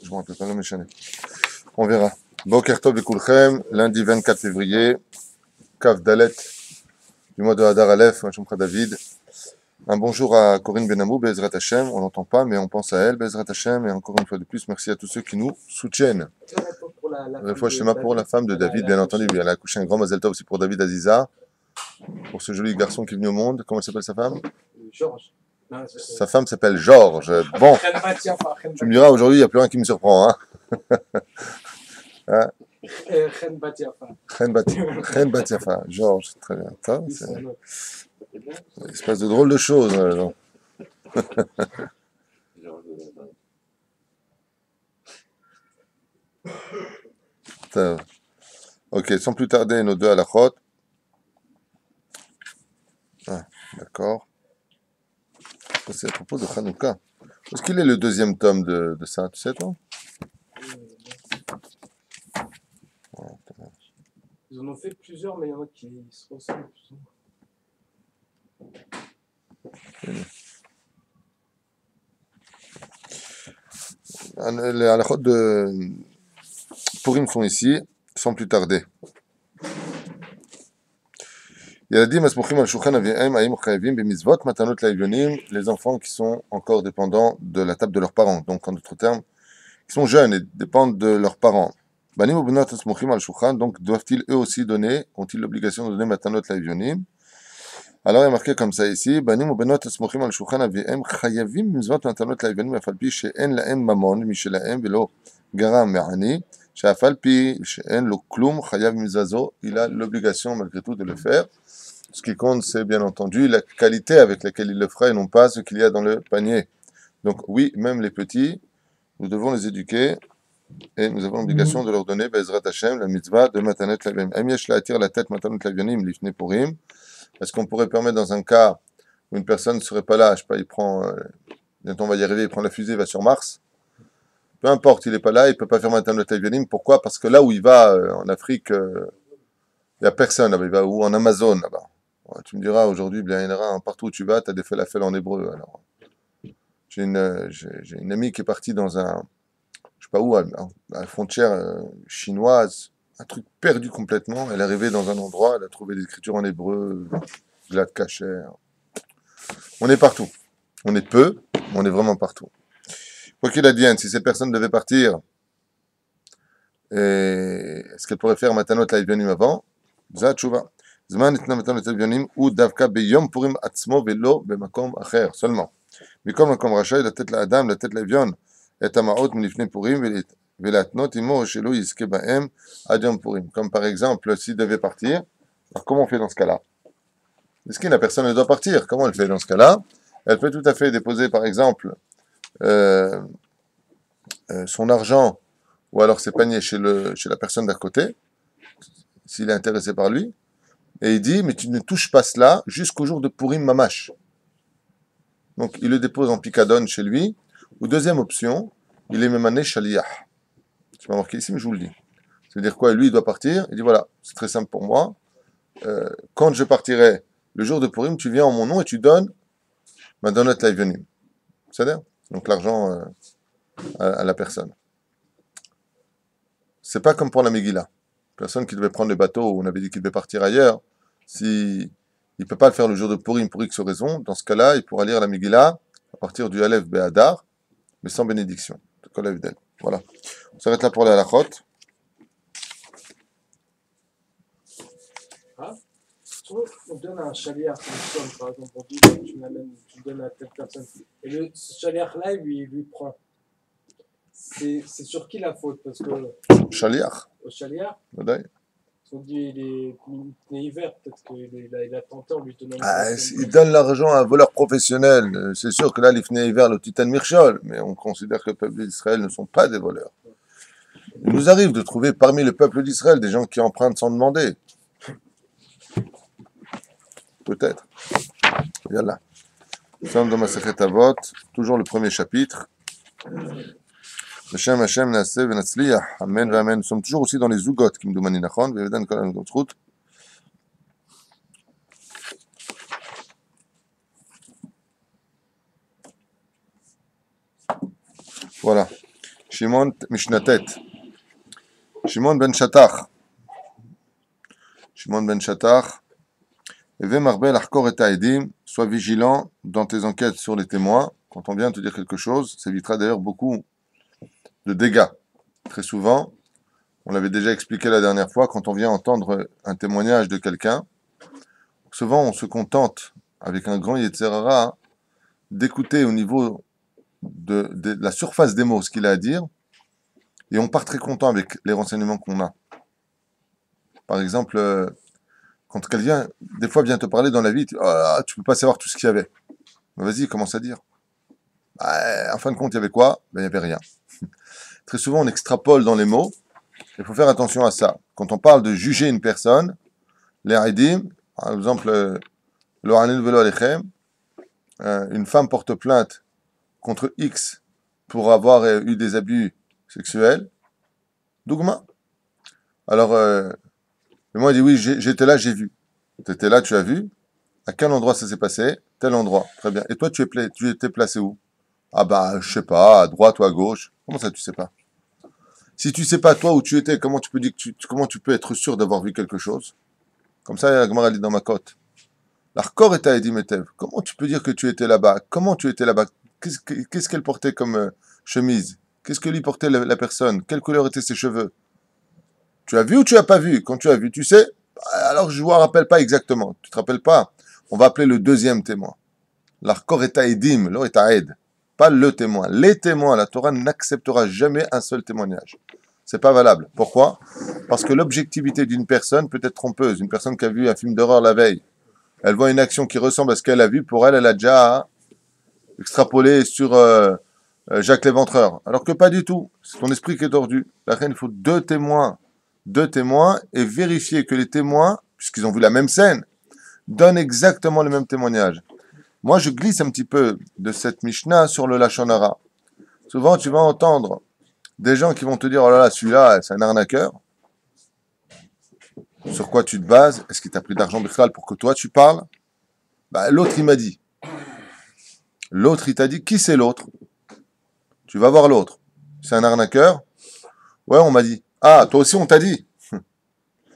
Je me rappelle pas, non, mais on verra. Boker Tov Bekulchem, lundi 24 février, Kav Dalet, du mois de Hadar Aleph, Machomcha David. Un bonjour à Corinne Benamou, Bezrat Hashem, on l'entend pas, mais on pense à elle, Bezrat Hashem, et encore une fois de plus, merci à tous ceux qui nous soutiennent. La fois, je sais pour la femme de David, bien entendu, elle a accouché un grand Mazel Tov aussi pour David Aziza, pour ce joli garçon qui est venu au monde. Comment s'appelle sa femme? Georges. Sa femme s'appelle Georges. Bon, tu me diras, aujourd'hui, il n'y a plus rien qui me surprend. Hein. Hein? Chen Batiafa. Georges, très bien. Ça, c'est une espèce de drôle de choses. Ok, sans plus tarder, nos deux halakhot. Ah, d'accord. C'est à propos de Hanouka. Est-ce qu'il est le deuxième tome de ça, tu sais, toi? Ils en ont fait plusieurs, mais il y en a qui se ressemblent plus ou moins. Les halakhot de Purim sont ici, sans plus tarder. Les enfants qui sont encore dépendants de la table de leurs parents, donc en d'autres termes, qui sont jeunes et dépendent de leurs parents. Donc doivent-ils eux aussi donner, ont-ils l'obligation de donner matanot laivyonim? Alors il est marqué comme ça ici, banim ubenot asmuchim al shulchan aviem chayavim mizvot matanot laivyonim afal pi she'en lahem mamon mishelahem velo garam me'ani she'afal pi she'en lo klum chayav mizvazo, il a l'obligation malgré tout de le faire. Ce qui compte, c'est bien entendu la qualité avec laquelle il le fera et non pas ce qu'il y a dans le panier. Donc oui, même les petits, nous devons les éduquer et nous avons l'obligation de leur donner Bezrat Hashem, la mitzvah de Matanet Lavyonim. Am yesh la'atir la tête Matanet Lavyonim lifnei Purim. Est-ce qu'on pourrait permettre dans un cas où une personne ne serait pas là, je sais pas, il prend, bientôt on va y arriver, il prend la fusée, il va sur Mars. Peu importe, il n'est pas là, il ne peut pas faire Matanet Lavyonim. Pourquoi? Parce que là où il va, en Afrique, il n'y a personne là-bas, il va ou en Amazon là-bas. Tu me diras, aujourd'hui, bien, il y en aura partout où tu vas, tu as des falafels en hébreu. Alors, j'ai une amie qui est partie dans un, je sais pas où, à la frontière chinoise, un truc perdu complètement. Elle est arrivée dans un endroit, elle a trouvé des écritures en hébreu, glad kasher. On est partout. On est peu, mais on est vraiment partout. Quoi qu'il advienne, si cette personne devait partir, est-ce qu'elle pourrait faire Matanot Laivyonim avant? Zat Tshuva. זמן ניתנה מתנות לאביונים הוא דווקא ביום פורים עצמו ולא במקום אחר, seulement. מכל מקום רשאי לתת לאדם, לתת לאביון את המעות מלפני פורים ולהתנות עמו שלא יזכה בהם עד יום פורים. Comme par exemple, s'il devait partir, alors comment on fait dans ce cas-là? Est-ce que la personne ne doit partir? Comment elle fait dans ce cas-là? Elle peut tout à fait déposer par exemple son argent ou alors ses paniers chez la personne d'à côté, s'il est intéressé par lui. Et il dit, mais tu ne touches pas cela jusqu'au jour de Purim Mamash. Donc, il le dépose en picadone chez lui. Ou deuxième option, il est mémané Shaliah. C'est pas marqué ici, mais je vous le dis. C'est-à-dire quoi? Lui, il doit partir. Il dit, voilà, c'est très simple pour moi. Quand je partirai le jour de Purim, tu viens en mon nom et tu donnes ma donat laivyonim. C'est-à-dire? Donc, l'argent à la personne. C'est pas comme pour la Megillah. Personne qui devait prendre le bateau, on avait dit qu'il devait partir ailleurs, si il ne peut pas le faire le jour de Purim pour X raison, dans ce cas-là, il pourra lire la Megillah à partir du Aleph Be'adar, mais sans bénédiction. Voilà. On s'arrête là pour la halachot. Ah, on donne un chaliard, par exemple, on dit tu donnes à telle personne. Et ce chaliard-là, lui prend. C'est sur qui la faute? Parce que. Shaliach. Au chaliard? Oui. On dit il est hiver, peut-être qu'il a tenté en lui donnant. Il donne l'argent à un voleur professionnel. C'est sûr que là, l'Ifnei hiver, le titan Mirchol, mais on considère que le peuple d'Israël ne sont pas des voleurs. Il nous arrive de trouver parmi le peuple d'Israël des gens qui empruntent sans demander. Peut-être. Yallah. Nous sommes dans Masechet Avot, toujours le premier chapitre. Hashem, Hashem, Naaseh, Venatzliach. Amen, Amen. Nous sommes toujours aussi dans les Zugot, qui me demandent Nachon, Vevedan Kolam Gotzrut. Voilà. Shimon Mishnatet. Shimon ben Shattach. Shimon ben Shattach. Eve Marbel Arkor et Aedim. Sois vigilant dans tes enquêtes sur les témoins. Quand on vient te dire quelque chose, ça évitera d'ailleurs beaucoup de dégâts. Très souvent, on l'avait déjà expliqué la dernière fois, quand on vient entendre un témoignage de quelqu'un, souvent on se contente, avec un grand Yetzerara, d'écouter au niveau de la surface des mots ce qu'il a à dire, et on part très content avec les renseignements qu'on a. Par exemple, quand quelqu'un, des fois, vient te parler dans la vie, tu peux pas savoir tout ce qu'il y avait. Vas-y, commence à dire. En fin de compte, il y avait quoi? Il n'y avait rien. Très souvent, on extrapole dans les mots. Il faut faire attention à ça. Quand on parle de juger une personne, les Haïdim, par exemple, une femme porte plainte contre X pour avoir eu des abus sexuels. Dougma. Alors, moi, il dit oui, j'étais là, j'ai vu. Tu étais là, tu as vu. À quel endroit ça s'est passé? Tel endroit. Très bien. Et toi, tu étais placé où? Ah bah, je sais pas, à droite ou à gauche. Comment ça, tu sais pas? Si tu sais pas toi où tu étais, comment tu peux dire comment tu peux être sûr d'avoir vu quelque chose? Comme ça, la Gemara dit dans ma cote. L'arcor est à Edim Etev. Comment tu peux dire que tu étais là-bas? Comment tu étais là-bas? Qu'est-ce qu'elle portait comme chemise? Qu'est-ce que lui portait la personne? Quelle couleur étaient ses cheveux? Tu as vu ou tu as pas vu? Quand tu as vu, tu sais? Alors je ne me rappelle pas exactement. Tu te rappelles pas? On va appeler le deuxième témoin. L'arcor est à Edim, l'or est à Ed. Pas le témoin. Les témoins, la Torah n'acceptera jamais un seul témoignage. C'est pas valable. Pourquoi? Parce que l'objectivité d'une personne peut être trompeuse. Une personne qui a vu un film d'horreur la veille, elle voit une action qui ressemble à ce qu'elle a vu, pour elle, elle a déjà extrapolé sur Jacques l'Éventreur. Alors que pas du tout. C'est ton esprit qui est tordu. La reine, il faut deux témoins, et vérifier que les témoins, puisqu'ils ont vu la même scène, donnent exactement le même témoignage. Moi, je glisse un petit peu de cette Mishnah sur le Lachon Hara. Souvent, tu vas entendre des gens qui vont te dire, oh là là, celui-là, c'est un arnaqueur. Sur quoi tu te bases? Est-ce qu'il t'a pris d'argent Bichlal pour que toi, tu parles? Bah, l'autre, il m'a dit. L'autre, il t'a dit, qui c'est l'autre? Tu vas voir l'autre. C'est un arnaqueur? Ouais, on m'a dit. Ah, toi aussi, on t'a dit.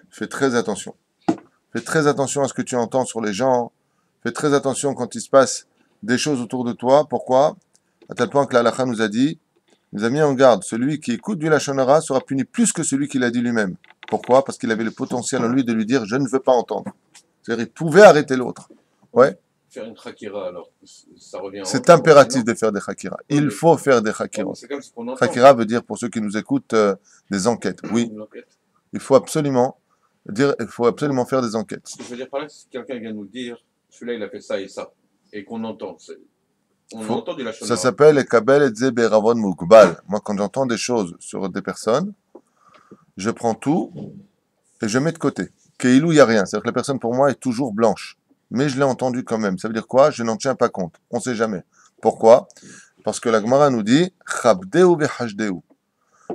Fais très attention. Fais très attention à ce que tu entends sur les gens. Fais très attention quand il se passe des choses autour de toi. Pourquoi? À tel point que la halakha nous a dit, nous a mis en garde, celui qui écoute du Lachon Hara sera puni plus que celui qui l'a dit lui-même. Pourquoi? Parce qu'il avait le potentiel en lui de lui dire, je ne veux pas entendre. C'est-à-dire, il pouvait arrêter l'autre. Ouais. Faire une khakira, alors, ça revient. C'est impératif de faire des khakira. Il faut faire des khakira. C'est comme ce qu'on entend. Khakira veut dire, pour ceux qui nous écoutent, des enquêtes. Oui. Une enquête. Il faut absolument faire des enquêtes. Ce que je veux dire par là, si quelqu'un vient nous dire, celui-là, il a fait ça et ça, et qu'on entend, on entend du Lachon Hara. Ça s'appelle Kabel et Zeberavon Mukbal. Moi, quand j'entends des choses sur des personnes, je prends tout et je mets de côté. Keilou, il n'y a rien. C'est-à-dire que la personne, pour moi, est toujours blanche. Mais je l'ai entendu quand même. Ça veut dire quoi? Je n'en tiens pas compte. On ne sait jamais. Pourquoi? Parce que la Gemara nous dit Chabdeu vehashdeu.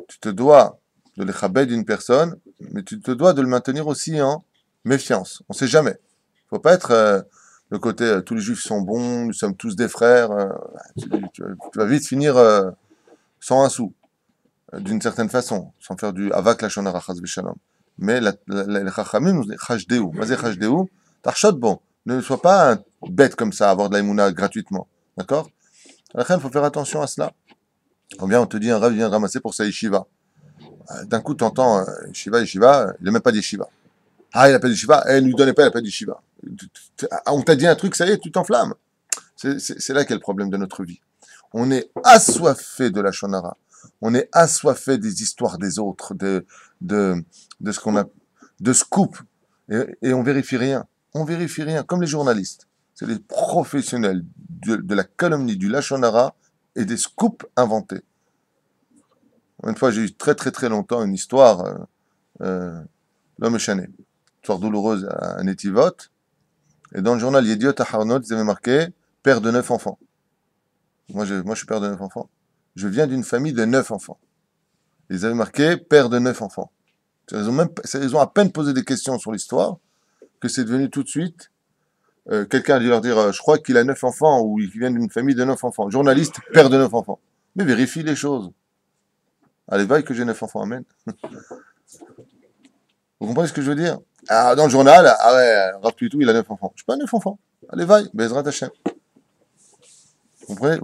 Tu te dois de les chabed d'une personne, mais tu te dois de le maintenir aussi en méfiance. On ne sait jamais. Il ne faut pas être le côté tous les juifs sont bons, nous sommes tous des frères. Tu vas vite finir sans un sou, d'une certaine façon, sans faire du avak lachon hara chas v'shalom. Mais les chachamim nous disent chashdeu. Mazé chashdeu, tarchot bon. Ne sois pas un bête comme ça, avoir de l'aïmouna gratuitement. D'accord? À la fin, il faut faire attention à cela. Combien on te dit un rav vient ramasser pour sa yeshiva. D'un coup, tu entends yeshiva, il n'a même pas d'yeshiva. Ah, il n'a pas d'yeshiva, elle ne lui donnait pas, il n'a pas d'yeshiva. On t'a dit un truc, ça y est, tu t'enflammes. C'est là qu'est le problème de notre vie. On est assoiffé de la shonara. On est assoiffé des histoires des autres, de ce qu'on a, de scoop. Et on vérifie rien. On vérifie rien, comme les journalistes. C'est les professionnels de la calomnie, du lachon hara et des scoops inventés. Une fois, j'ai eu très très très longtemps une histoire, l'homme échané, une histoire douloureuse à Netivot. Et dans le journal Yediot Aharnot, ils avaient marqué père de 9 enfants. Moi, je suis père de 9 enfants. Je viens d'une famille de 9 enfants. Ils avaient marqué père de 9 enfants. Ils ont à peine posé des questions sur l'histoire que c'est devenu tout de suite. Quelqu'un a dû leur dire je crois qu'il a 9 enfants ou qu'il vient d'une famille de 9 enfants. Journaliste, père de 9 enfants. Mais vérifie les choses. Allez, vaille que j'ai 9 enfants, amen. Vous comprenez ce que je veux dire? Ah, dans le journal, ah ouais, Rav Tuitou, il a 9 enfants. Je n'ai pas 9 enfants. Allez, vaille, Bezrat Hashem. Vous comprenez?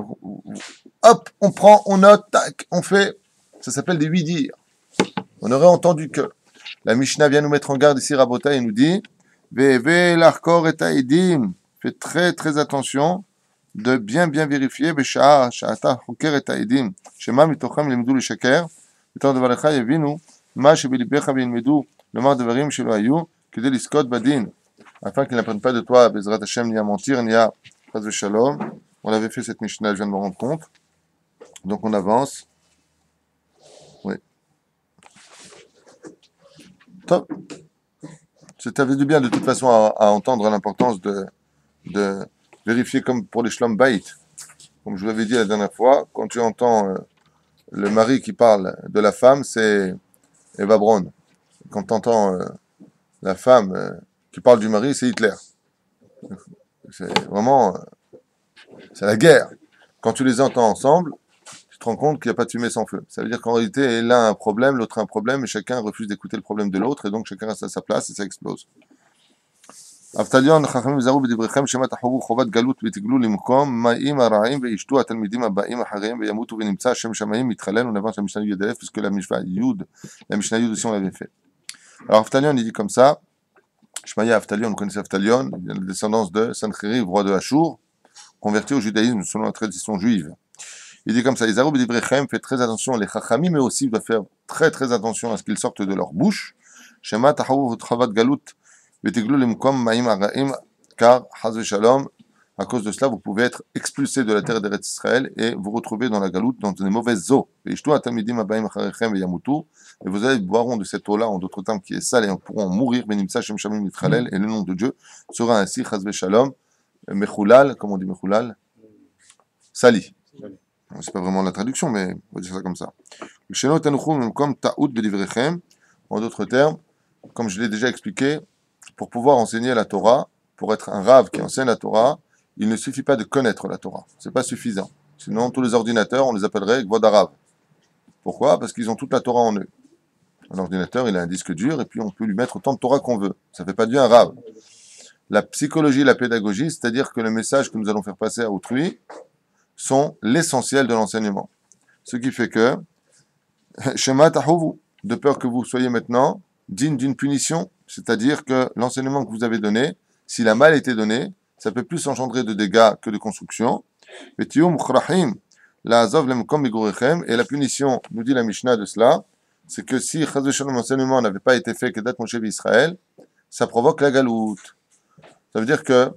Hop, on prend, on note, tac, on fait. Ça s'appelle des 8 dires. On aurait entendu que la Mishnah vient nous mettre en garde ici, Rabota, et nous dit Veve l'arkor et ta'idim. Faites très très attention de bien vérifier. Besha'a, sha'ata, hoker et ta'idim. Shema mitocham limdu le shaker. Mitor devalecha yevinu. Ma shebelibecha v'ilmedu. Le mar de varim shelo ayu. Kede liskot badin. Afin qu'ils n'apprennent pas de toi, Bezrat Hashem, ni à mentir, ni à Chas v'shalom. On avait fait cette Mishnah, je viens de me rendre compte. Donc on avance. Oui. Top. Ça fait du bien de toute façon à entendre l'importance de vérifier comme pour les Shlom Bayit. Comme je vous l'avais dit la dernière fois, quand tu entends le mari qui parle de la femme, c'est Eva Braun. Quand tu entends la femme qui parle du mari, c'est Hitler. C'est vraiment... c'est la guerre. Quand tu les entends ensemble, tu te rends compte qu'il n'y a pas de fumée sans feu. Ça veut dire qu'en réalité, l'un a un problème, l'autre a un problème, et chacun refuse d'écouter le problème de l'autre, et donc chacun reste à sa place, et ça explose. Avtalion, Chachamim Zaru b'divrechem, Shema tachovu chovat galut v'tiglu limkom, ma'im ha'ra'im ve'ishtu ha'talmidim ha'ba'im ha'chareim ve'yamutu v'nimtza Hashem shamayim mitchalel. On avance la Mishnah Yud Aleph, puisque la Mishnah Yud aussi on l'avait fait. Alors Avtalion, il dit comme ça, Shmaya Avtalion, on connaissait Avtalion, il vient de la descendance de Sancheriv, roi de Ashur, converti au judaïsme selon la tradition juive. Il dit comme ça, Isaru b'divrechem, faites très attention, les chachamim, mais aussi doivent faire très attention à ce qu'ils sortent de leur bouche. Shema tachavu chovat galut v'tiglu limkom ma'im ha'ra'im, car, chas v'shalom, à cause de cela, vous pouvez être expulsé de la terre d'Eretz Israël et vous retrouver dans la galoute, dans des mauvaises eaux. Et vous allez boiront de cette eau-là, en d'autres termes, qui est sale, et pourront mourir, et le nom de Dieu sera ainsi, chas v'shalom, mechulal, comment on dit mechulal? Sali. C'est pas vraiment la traduction, mais on va dire ça comme ça. En d'autres termes, comme je l'ai déjà expliqué, pour pouvoir enseigner la Torah, pour être un Rav qui enseigne la Torah, il ne suffit pas de connaître la Torah. C'est pas suffisant. Sinon, tous les ordinateurs, on les appellerait Gvod Arav. Pourquoi? Parce qu'ils ont toute la Torah en eux. Un ordinateur, il a un disque dur, et puis on peut lui mettre autant de Torah qu'on veut. Ça fait pas de lui un Rav. La psychologie, la pédagogie, c'est-à-dire que le message que nous allons faire passer à autrui sont l'essentiel de l'enseignement. Ce qui fait que, Shema tahuvu, de peur que vous soyez maintenant digne d'une punition, c'est-à-dire que l'enseignement que vous avez donné, s'il a mal été donné, ça peut plus engendrer de dégâts que de construction. Et la punition, nous dit la Mishnah de cela, c'est que si l'enseignement n'avait pas été fait que d'être Moshe Israël, ça provoque la galoute. Ça veut dire que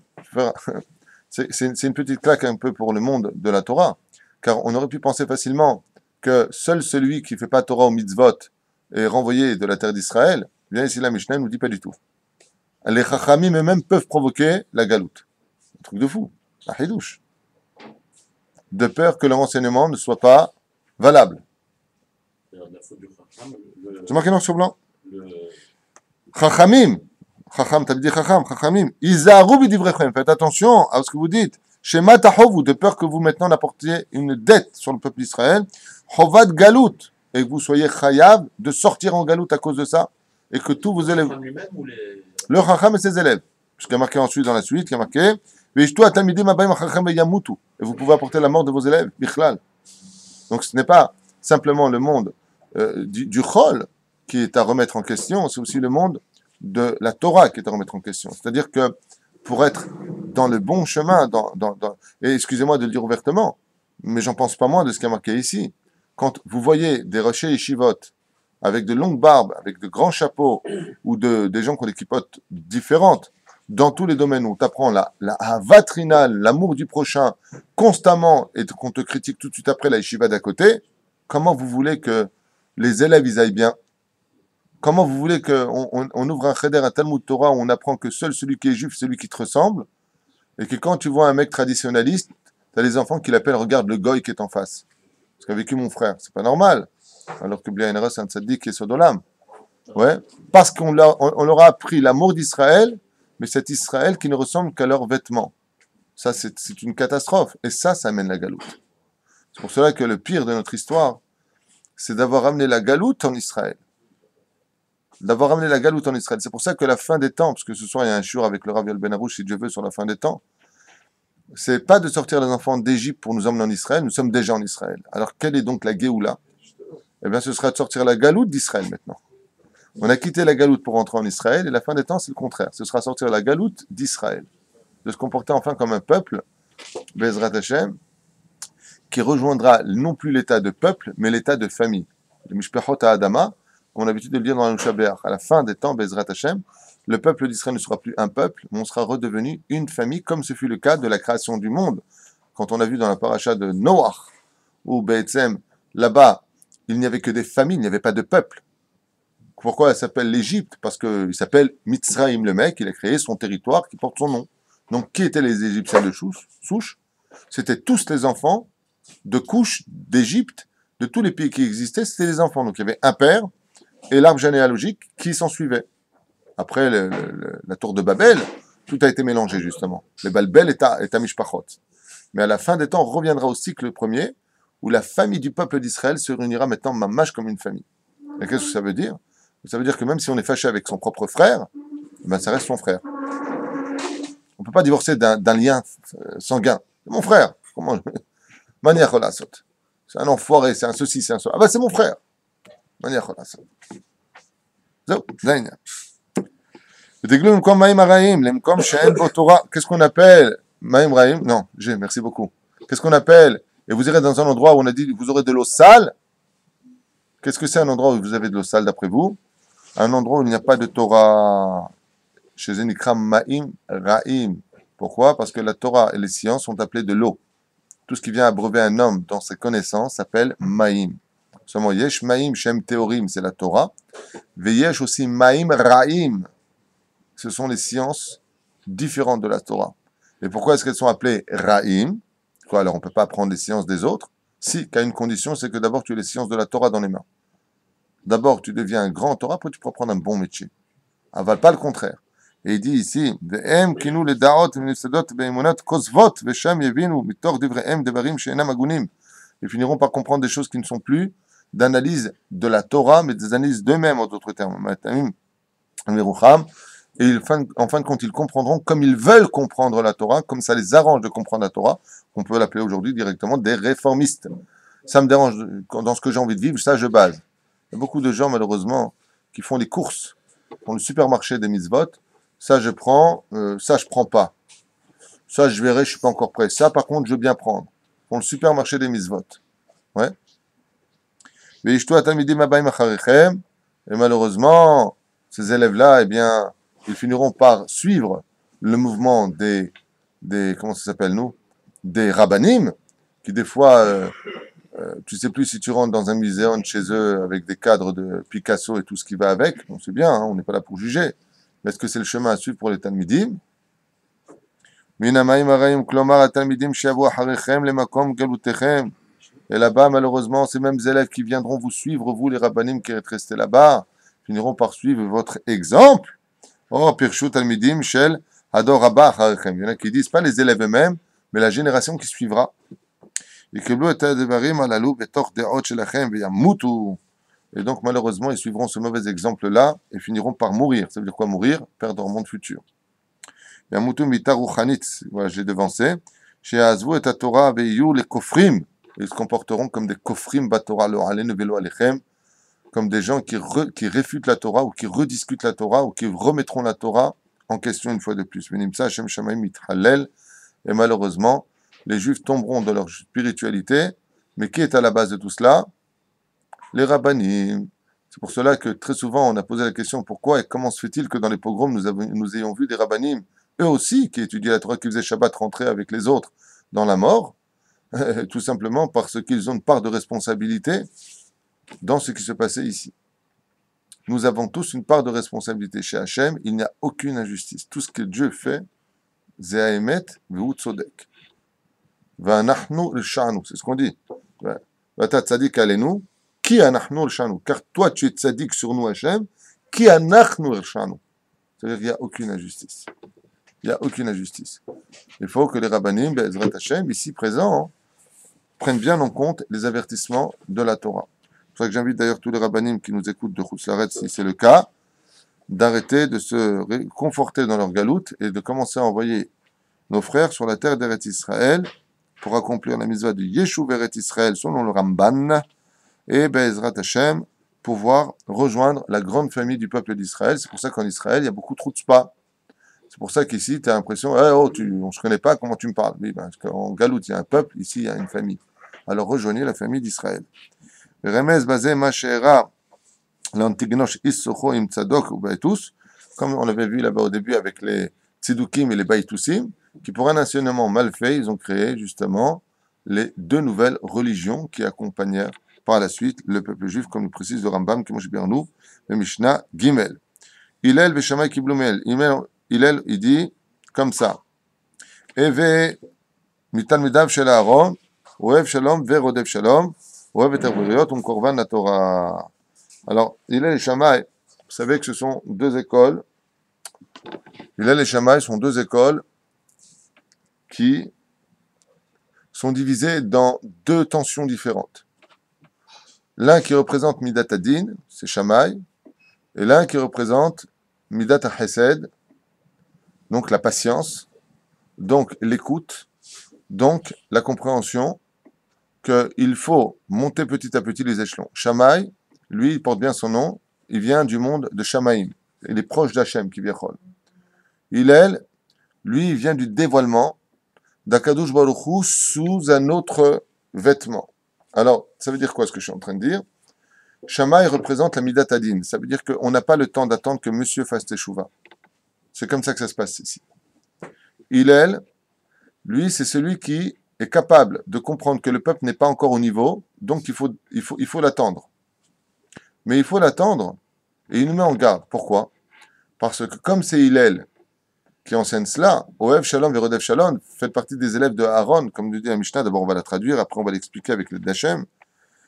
c'est une petite claque un peu pour le monde de la Torah, car on aurait pu penser facilement que seul celui qui ne fait pas Torah au mitzvot est renvoyé de la terre d'Israël. Bien ici la Mishnah ne nous dit pas du tout. Les chachamim eux-mêmes peuvent provoquer la galoute. Un truc de fou, la hidouche. De peur que leur enseignement ne soit pas valable. C'est marqué noir sur blanc. Chachamim. Chacham, t'as dit chacham, chachamim. Izaru b'divrechem. Faites attention à ce que vous dites. Shema tachovu, de peur que vous maintenant n'apportiez une dette sur le peuple d'Israël. Chovat galout. Et que vous soyez chayav de sortir en galout à cause de ça. Et que tous vos élèves. Le chacham et ses élèves. Ce qui a marqué ensuite dans la suite, qui a marqué. Et vous pouvez apporter la mort de vos élèves. Bichlal. Donc ce n'est pas simplement le monde du chol qui est à remettre en question, c'est aussi le monde de la Torah qui est à remettre en question. C'est-à-dire que pour être dans le bon chemin, et excusez-moi de le dire ouvertement, mais j'en pense pas moins de ce qui est marqué ici. Quand vous voyez des rochers yeshivot avec de longues barbes, avec de grands chapeaux, ou des gens qui ont des kippotes différentes, dans tous les domaines où tu apprends la avatrinale, l'amour du prochain, constamment, et qu'on te critique tout de suite après la yeshiva d'à côté, comment vous voulez que les élèves ils aillent bien? Comment vous voulez qu'on ouvre un cheder, un Talmud Torah, où on apprend que seul celui qui est juif, c'est celui qui te ressemble, et que quand tu vois un mec traditionnaliste, tu as les enfants qui l'appellent, regarde le goy qui est en face. Ce qu'a vécu mon frère, c'est pas normal. Alors que Bliaïnera, c'est un tzaddik qui est Sodolam. Ouais. Parce qu'on leur a appris l'amour d'Israël, mais cet Israël qui ne ressemble qu'à leurs vêtements. Ça, c'est une catastrophe. Et ça amène la galoute. C'est pour cela que le pire de notre histoire, c'est d'avoir amené la galoute en Israël. D'avoir amené la galoute en Israël. C'est pour ça que la fin des temps, parce que ce soir il y a un shiur avec le Rav Yoel Ben Arouche, si Dieu veut, sur la fin des temps, c'est pas de sortir les enfants d'Égypte pour nous emmener en Israël, nous sommes déjà en Israël. Alors quelle est donc la Géoula? Eh bien ce sera de sortir la galoute d'Israël maintenant. On a quitté la galoute pour rentrer en Israël, et la fin des temps c'est le contraire. Ce sera sortir la galoute d'Israël. De se comporter enfin comme un peuple, Bezrat Hashem, qui rejoindra non plus l'état de peuple, mais l'état de famille. Le Mishpachot Adama, comme on a l'habitude de le dire dans la Shabbat, à la fin des temps, Bezrat Hashem, le peuple d'Israël ne sera plus un peuple, mais on sera redevenu une famille, comme ce fut le cas de la création du monde. Quand on a vu dans la paracha de Noach, où Be'etzem, là-bas, il n'y avait que des familles, il n'y avait pas de peuple. Pourquoi elle s'appelle l'Égypte? Parce qu'il s'appelle Mitzraïm, le mec, il a créé son territoire qui porte son nom. Donc, qui étaient les Égyptiens de souche? C'était tous les enfants de couche d'Égypte, de tous les pays qui existaient, c'était les enfants. Donc, il y avait un père et l'arbre généalogique qui s'en suivait. Après la tour de Babel, tout a été mélangé, justement. Le Balbel est à Mishpachot. Mais à la fin des temps, on reviendra au cycle premier, où la famille du peuple d'Israël se réunira maintenant mamash comme une famille. Et qu'est-ce que ça veut dire? Ça veut dire que même si on est fâché avec son propre frère, ben ça reste son frère. On ne peut pas divorcer d'un lien sanguin. C'est mon frère. Comment Mania Cholasot. C'est un enfoiré, c'est un ceci, c'est un cela. Ah ben c'est mon frère. Mania Cholasot. Qu'est-ce qu'on appelle Maïm Raïm? Non, merci beaucoup. Qu'est-ce qu'on appelle? Et vous irez dans un endroit où on a dit vous aurez de l'eau sale. Qu'est-ce que c'est un endroit où vous avez de l'eau sale d'après vous? Un endroit où il n'y a pas de Torah. Chez Zenikram Maïm Raïm. Pourquoi? Parce que la Torah et les sciences sont appelées de l'eau. Tout ce qui vient abreuver un homme dans ses connaissances s'appelle Maïm. Seulement, Yesh Maïm Shem Teorim, c'est la Torah. Veyesh aussi Maïm Raïm. Ce sont les sciences différentes de la Torah. Et pourquoi est-ce qu'elles sont appelées Raïm? Quoi, alors on ne peut pas apprendre les sciences des autres? Si, qu'à une condition, c'est que d'abord tu as les sciences de la Torah dans les mains. D'abord, tu deviens un grand Torah, après tu peux prendre un bon métier. Aval pas le contraire. Et il dit ici, Ve'em kinu le da'ot v'nifsedot be'emunat kozvot ve'sham yevinu mitor divre'em devarim she'enam agunim. Ils finiront par comprendre des choses qui ne sont plus d'analyse de la Torah, mais des analyses d'eux-mêmes, en d'autres termes. Et en fin de compte, ils comprendront comme ils veulent comprendre la Torah, comme ça les arrange de comprendre la Torah, qu'on peut l'appeler aujourd'hui directement des réformistes. Ça me dérange, dans ce que j'ai envie de vivre, ça je base. Il y a beaucoup de gens, malheureusement, qui font les courses, font le supermarché des mitzvot. Ça je prends, ça je prends pas. Ça je verrai, je suis pas encore prêt. Ça par contre, je veux bien prendre. Font le supermarché des mitzvot. Ouais. Et malheureusement, ces élèves-là, eh bien, ils finiront par suivre le mouvement des comment ça s'appelle, nous? Des rabbanim, qui des fois, tu sais plus si tu rentres dans un muséum chez eux avec des cadres de Picasso et tout ce qui va avec. On sait bien, hein, on n'est pas là pour juger. Mais est-ce que c'est le chemin à suivre pour les talmidim? Et là-bas, malheureusement, ces mêmes élèves qui viendront vous suivre, vous les rabbanim qui êtes restés là-bas, finiront par suivre votre exemple. Oh, Pirchut Talmidim, Shel, Hador Rabba Acharichem. Il y en a qui disent pas les élèves eux-mêmes, mais la génération qui suivra. Et donc, malheureusement, ils suivront ce mauvais exemple-là et finiront par mourir. Ça veut dire quoi mourir? Perdre leur monde futur. Yamutu Mitar Ruchanit. Voilà, j'ai devancé. Chez Azvu et Torah Veiyu les Kofrim. Ils se comporteront comme des Kofrim Batorah Lo Alenu Velo Alechem, comme des gens qui réfutent la Torah ou qui rediscutent la Torah ou qui remettront la Torah en question une fois de plus. Et malheureusement, les Juifs tomberont dans leur spiritualité. Mais qui est à la base de tout cela? Les rabbanim. C'est pour cela que très souvent on a posé la question pourquoi et comment se fait-il que dans les pogroms nous ayons vu des rabbanim, eux aussi qui étudiaient la Torah, qui faisaient Shabbat, rentrer avec les autres dans la mort, tout simplement parce qu'ils ont une part de responsabilité dans ce qui se passait ici. Nous avons tous une part de responsabilité chez Hachem, il n'y a aucune injustice. Tout ce que Dieu fait, c'est Haemet ve'hu tzodek. Va'anachnu l'sha'nu, c'est ce qu'on dit. Va'ata tzadik alenu, ki anachnu l'sha'nu. Car toi tu es tzadik sur nous Hachem, ki anachnu l'sha'nu. C'est-à-dire qu'il n'y a aucune injustice. Il n'y a aucune injustice. Il faut que les rabbanim, Be'ezrat Hachem, ici présents, prennent bien en compte les avertissements de la Torah. pour ça que j'invite d'ailleurs tous les rabbinim qui nous écoutent de Khoutzlaret, si c'est le cas, d'arrêter de se conforter dans leur galoute et de commencer à envoyer nos frères sur la terre d'Eretz Israël pour accomplir la mitzvah du Yeshuv Eretz Israël selon le Ramban et Be'ezrat Hashem pouvoir rejoindre la grande famille du peuple d'Israël. C'est pour ça qu'en Israël, il y a beaucoup de chutzpah. C'est pour ça qu'ici, tu as l'impression, on ne se connaît pas, comment tu me parles? Oui, parce qu'en Galoute, il y a un peuple, ici, il y a une famille. Alors rejoignez la famille d'Israël. Remez bazé mashera l'antignosh issocho im tzadok ou baïtous, comme on l'avait vu là-bas au début avec les tzidukim et les baïtoussim, qui pour un enseignement mal fait, ils ont créé justement les deux nouvelles religions qui accompagnèrent par la suite le peuple juif, comme le précise le Rambam, qui mange bien nous, le Mishnah Gimel. Hillel veshamay kiblumel. Hillel, il dit comme ça. Eve mitalmidav shel Aaron, oev shalom verodev shalom, oev et arveriot korvan la Torah. Alors, Hillel et Shammai, vous savez que ce sont deux écoles. Hillel et Shammai sont deux écoles qui sont divisées dans deux tensions différentes. L'un qui représente Midat Adin, c'est Shammai, et l'un qui représente Midat HaChesed, donc la patience, donc l'écoute, donc la compréhension qu'il faut monter petit à petit les échelons. Shammai, lui, il porte bien son nom, il vient du monde de Shamaïm, il est proche d'Hachem, qui vient. Hillel, lui, il vient du dévoilement d'Akadosh Baruch Hu sous un autre vêtement. Alors, ça veut dire quoi ce que je suis en train de dire? Shammai représente la Midat Adin, ça veut dire qu'on n'a pas le temps d'attendre que monsieur fasse teshuva. C'est comme ça que ça se passe ici. Hillel, lui, c'est celui qui est capable de comprendre que le peuple n'est pas encore au niveau, donc il faut l'attendre. Mais il faut l'attendre, et il nous met en garde. Pourquoi? Parce que comme c'est Hillel qui enseigne cela, Oev Shalom et Rodev Shalom, faites partie des élèves de Aaron, comme nous dit la Mishnah, d'abord on va la traduire, après on va l'expliquer avec le Dachem.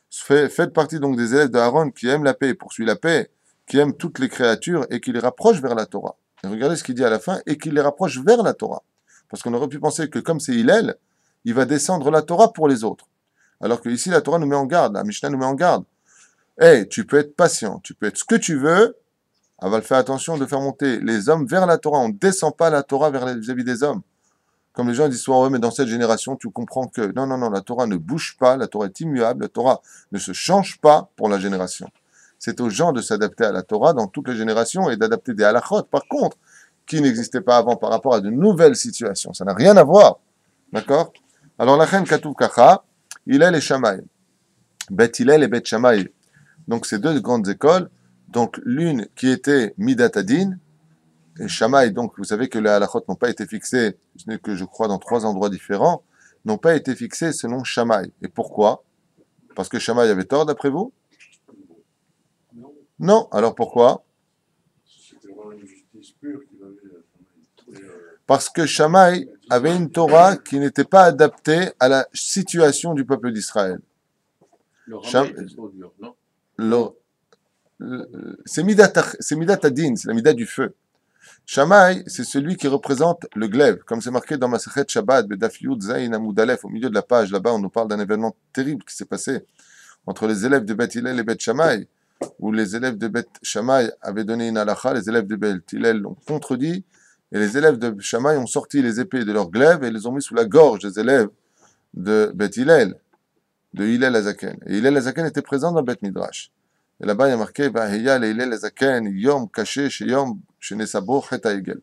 Faites partie donc des élèves de Aaron qui aiment la paix, poursuivent la paix, qui aiment toutes les créatures et qui les rapprochent vers la Torah. Et regardez ce qu'il dit à la fin, et qui les rapproche vers la Torah. Parce qu'on aurait pu penser que comme c'est Hillel, il va descendre la Torah pour les autres. Alors que ici, la Torah nous met en garde, la Mishnah nous met en garde. Tu peux être patient, tu peux être ce que tu veux, Aval, fais attention de faire monter les hommes vers la Torah. On ne descend pas la Torah vis-à-vis des hommes. Comme les gens disent souvent, ouais, mais dans cette génération, tu comprends que non, la Torah ne bouge pas, la Torah est immuable, la Torah ne se change pas pour la génération. C'est aux gens de s'adapter à la Torah dans toutes les générations et d'adapter des halachot, par contre, qui n'existaient pas avant par rapport à de nouvelles situations. Ça n'a rien à voir. D'accord? Alors, la reine Katuv Kacha, Hillel et Shammai. Bet Hillel et Bet Shammai. Donc, ces deux grandes écoles. Donc, l'une qui était Midat Adin, et Shammai, donc vous savez que les halachot n'ont pas été fixés, ce n'est que je crois dans 3 endroits différents, n'ont pas été fixés selon Shammai. Et pourquoi? Parce que Shammai avait tort d'après vous? Non. Alors pourquoi? C'était vraiment une justice pure qu'il avait. Parce que Shammai avait une Torah qui n'était pas adaptée à la situation du peuple d'Israël. Le Rambam était trop dur, non? C'est Midat Adin, c'est la Midat du feu. Shammai, c'est celui qui représente le glaive, comme c'est marqué dans Masechet Shabbat, Bedaf Yud Zayin Amud Aleph, au milieu de la page, là-bas, on nous parle d'un événement terrible qui s'est passé entre les élèves de Bet Hillel et Bet Shammai, où les élèves de Bet Shammai avaient donné une halakha, les élèves de Bet Hillel l'ont contredit, et les élèves de Shammai ont sorti les épées de leur glaive et les ont mis sous la gorge des élèves de Bet Hillel, de Hillel Azaken. Et Hillel Azaken était présent dans Bet Midrash. Et là-bas, il y a marqué Vaheya Hillel Azaken, Yom Kaché, Sheyom, Shenesabo, Chet Haegel.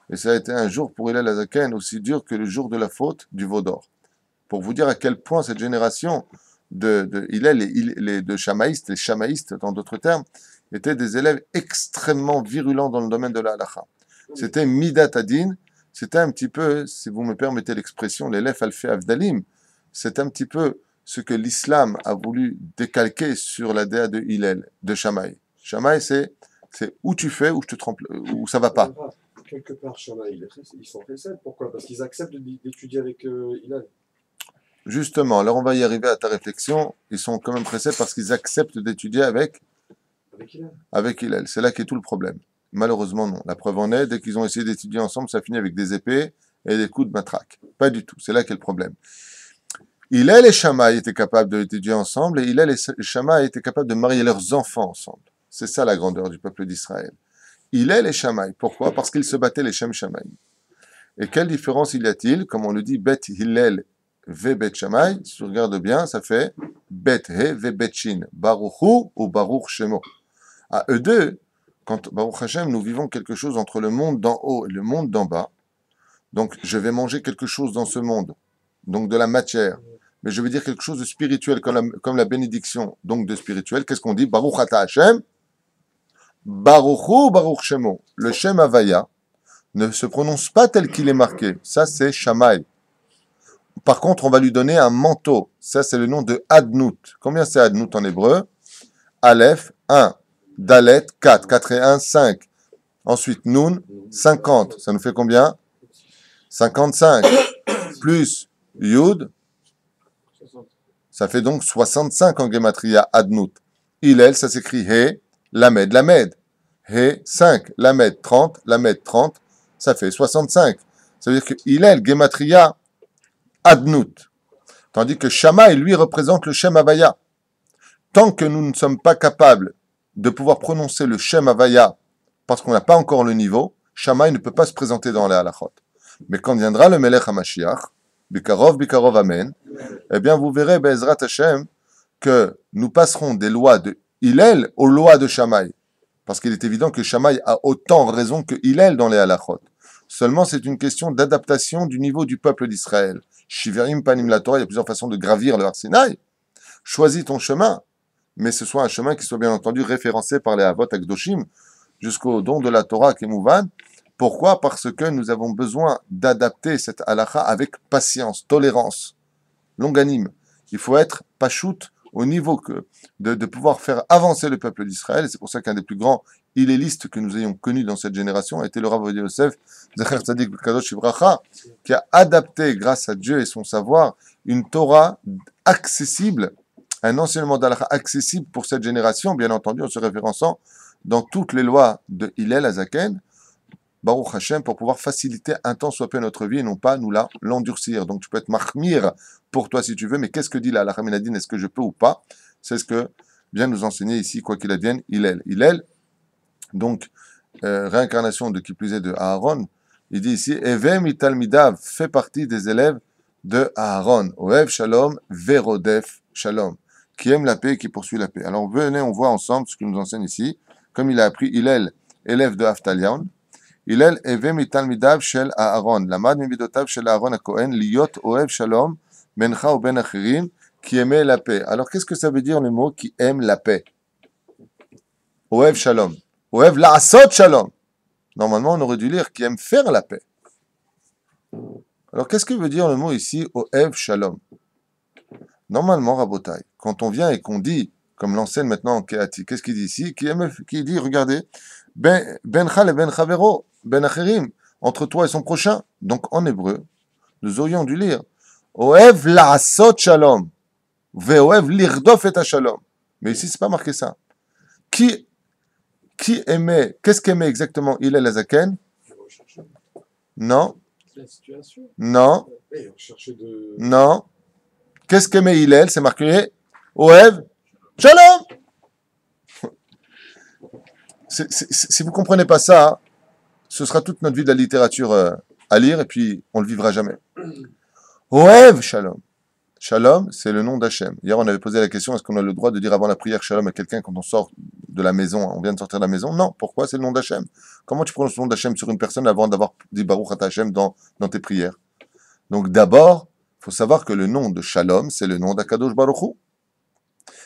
Et ça a été un jour pour Hillel Azaken aussi dur que le jour de la faute du veau d'or. Pour vous dire à quel point cette génération de Hillel et de Shamaïstes, les Shamaïstes, dans d'autres termes, étaient des élèves extrêmement virulents dans le domaine de la halakha. C'était Midat Adin, c'était un petit peu, si vous me permettez l'expression, l'élève Alfé Avdalim, c'est un petit peu ce que l'islam a voulu décalquer sur la déa de Hillel, de Shammai. Shammai, c'est où tu fais, où je te trempe, où ça va pas. Quelque part, Shammai, ils sont précèdent. Pourquoi? Parce qu'ils acceptent d'étudier avec Hillel. Justement, alors on va y arriver à ta réflexion. Ils sont quand même pressés parce qu'ils acceptent d'étudier avec Hillel. C'est là qu'est tout le problème. Malheureusement, non. La preuve en est, dès qu'ils ont essayé d'étudier ensemble, ça finit avec des épées et des coups de matraque. Pas du tout. C'est là qu'est le problème. Hillel et Shammai étaient capables d'étudier ensemble, et Hillel et Shammai étaient capables de marier leurs enfants ensemble. C'est ça la grandeur du peuple d'Israël. Hillel et Shammai. Pourquoi? Parce qu'ils se battaient les Shem Shammai. Et quelle différence il y a-t-il? Comme on le dit, Bet Hillel ve Bet Shammai, si tu regardes bien, ça fait Bet He ve Bet Shin. Baruch Hu ou Baruch Shemo. À eux deux, quand Baruch Hashem, nous vivons quelque chose entre le monde d'en haut et le monde d'en bas. Donc, je vais manger quelque chose dans ce monde, donc de la matière. Mais je veux dire quelque chose de spirituel, comme la bénédiction, donc de spirituel. Qu'est-ce qu'on dit? Baruch Ata Hashem, Baruch Hu, Baruch Shemo. Le Shem Havaya ne se prononce pas tel qu'il est marqué. Ça, c'est Shammai. Par contre, on va lui donner un manteau. Ça, c'est le nom de Adnout. Combien c'est Adnout en hébreu? Aleph, 1. Dalet, 4. 4 et 1, 5. Ensuite, Nun, 50. Ça nous fait combien? 55. Plus Yud, ça fait donc 65 en Gematria, Adnout. Hillel, ça s'écrit He, Lamed, Lamed. He, 5. Lamed, 30. Lamed, 30. Ça fait 65. Ça veut dire que Hillel, Gematria, Adnout. Tandis que Shammai, lui, représente le Shem Havaya. Tant que nous ne sommes pas capables de pouvoir prononcer le Shem Havaya, parce qu'on n'a pas encore le niveau, Shammai ne peut pas se présenter dans les halachot. Mais quand viendra le Melech HaMashiach, Bikarov, Bikarov, Amen, eh bien vous verrez, Be'ezrat Hashem, que nous passerons des lois de Hillel aux lois de Shammai. Parce qu'il est évident que Shammai a autant raison que Hillel dans les halachot. Seulement, c'est une question d'adaptation du niveau du peuple d'Israël. Shiverim panim la Torah, il y a plusieurs façons de gravir le Har Sinaï. Choisis ton chemin, mais ce soit un chemin qui soit bien entendu référencé par les Avot Akdoshim jusqu'au don de la Torah Kemouvan. Pourquoi? Parce que nous avons besoin d'adapter cette halakha avec patience, tolérance, longanime. Il faut être pachout au niveau de pouvoir faire avancer le peuple d'Israël. Et c'est pour ça qu'un des plus grands hillélistes que nous ayons connus dans cette génération a été le Rav Ovadia Yosef, Zecher Tzadik Kadosh Ibracha, qui a adapté, grâce à Dieu et son savoir, une Torah accessible, un enseignement d'halakha accessible pour cette génération, bien entendu en se référençant dans toutes les lois de Hillel Azaken, Baruch Hashem, pour pouvoir faciliter un temps soit peu notre vie et non pas nous l'endurcir. Donc tu peux être mahmir pour toi si tu veux, mais qu'est-ce que dit la halakha minadin? Est-ce que je peux ou pas? C'est ce que vient nous enseigner ici, quoi qu'il advienne, Hillel. Hillel, donc, réincarnation de qui plus est de Aaron, il dit ici, Evem italmidav fait partie des élèves de Aaron, Oev Shalom, Verodef Shalom, qui aime la paix et qui poursuit la paix. Alors venez, on voit ensemble ce qu'il nous enseigne ici, comme il a appris Hillel, élève de Aftalion, Hillel Eve mitalmidav shel Aaron, lamad mividotav shel Aaron HaKohen, liot oev shalom, bencha ou ben achirim, qui aimait la paix. Alors qu'est-ce que ça veut dire le mot qui aime la paix? Oev shalom. Oev la'asot shalom. Normalement, on aurait dû lire qui aime faire la paix. Alors qu'est-ce que veut dire le mot ici, oev shalom? Normalement, Rabotai, quand on vient et qu'on dit, comme l'enseigne maintenant en Kéati, qu'est-ce qu'il dit ici? Qui dit, regardez, bencha le ben chavero, ben achirim, entre toi et son prochain. Donc en hébreu, nous aurions dû lire Oev la'asot shalom, ve'oev lirdof et shalom. Mais ici, c'est pas marqué ça. Qui aimait, qu'est-ce qu'aimait exactement Hillel Azaken? Non. La situation. Non. Et on cherchait de... Non. Qu'est-ce qu'aimait Hillel? C'est marqué Oev Shalom. Si vous ne comprenez pas ça, ce sera toute notre vie de la littérature à lire et puis on ne le vivra jamais. Oev Shalom. Shalom, c'est le nom d'Hachem. Hier, on avait posé la question, est-ce qu'on a le droit de dire avant la prière Shalom à quelqu'un quand on sort de la maison, on vient de sortir de la maison? Non. Pourquoi? C'est le nom d'Hachem. Comment tu prononces le nom d'Hachem sur une personne avant d'avoir dit Baruch Ata Hashem dans tes prières? Donc d'abord, il faut savoir que le nom de Shalom, c'est le nom d'Akadosh Baruch Hu.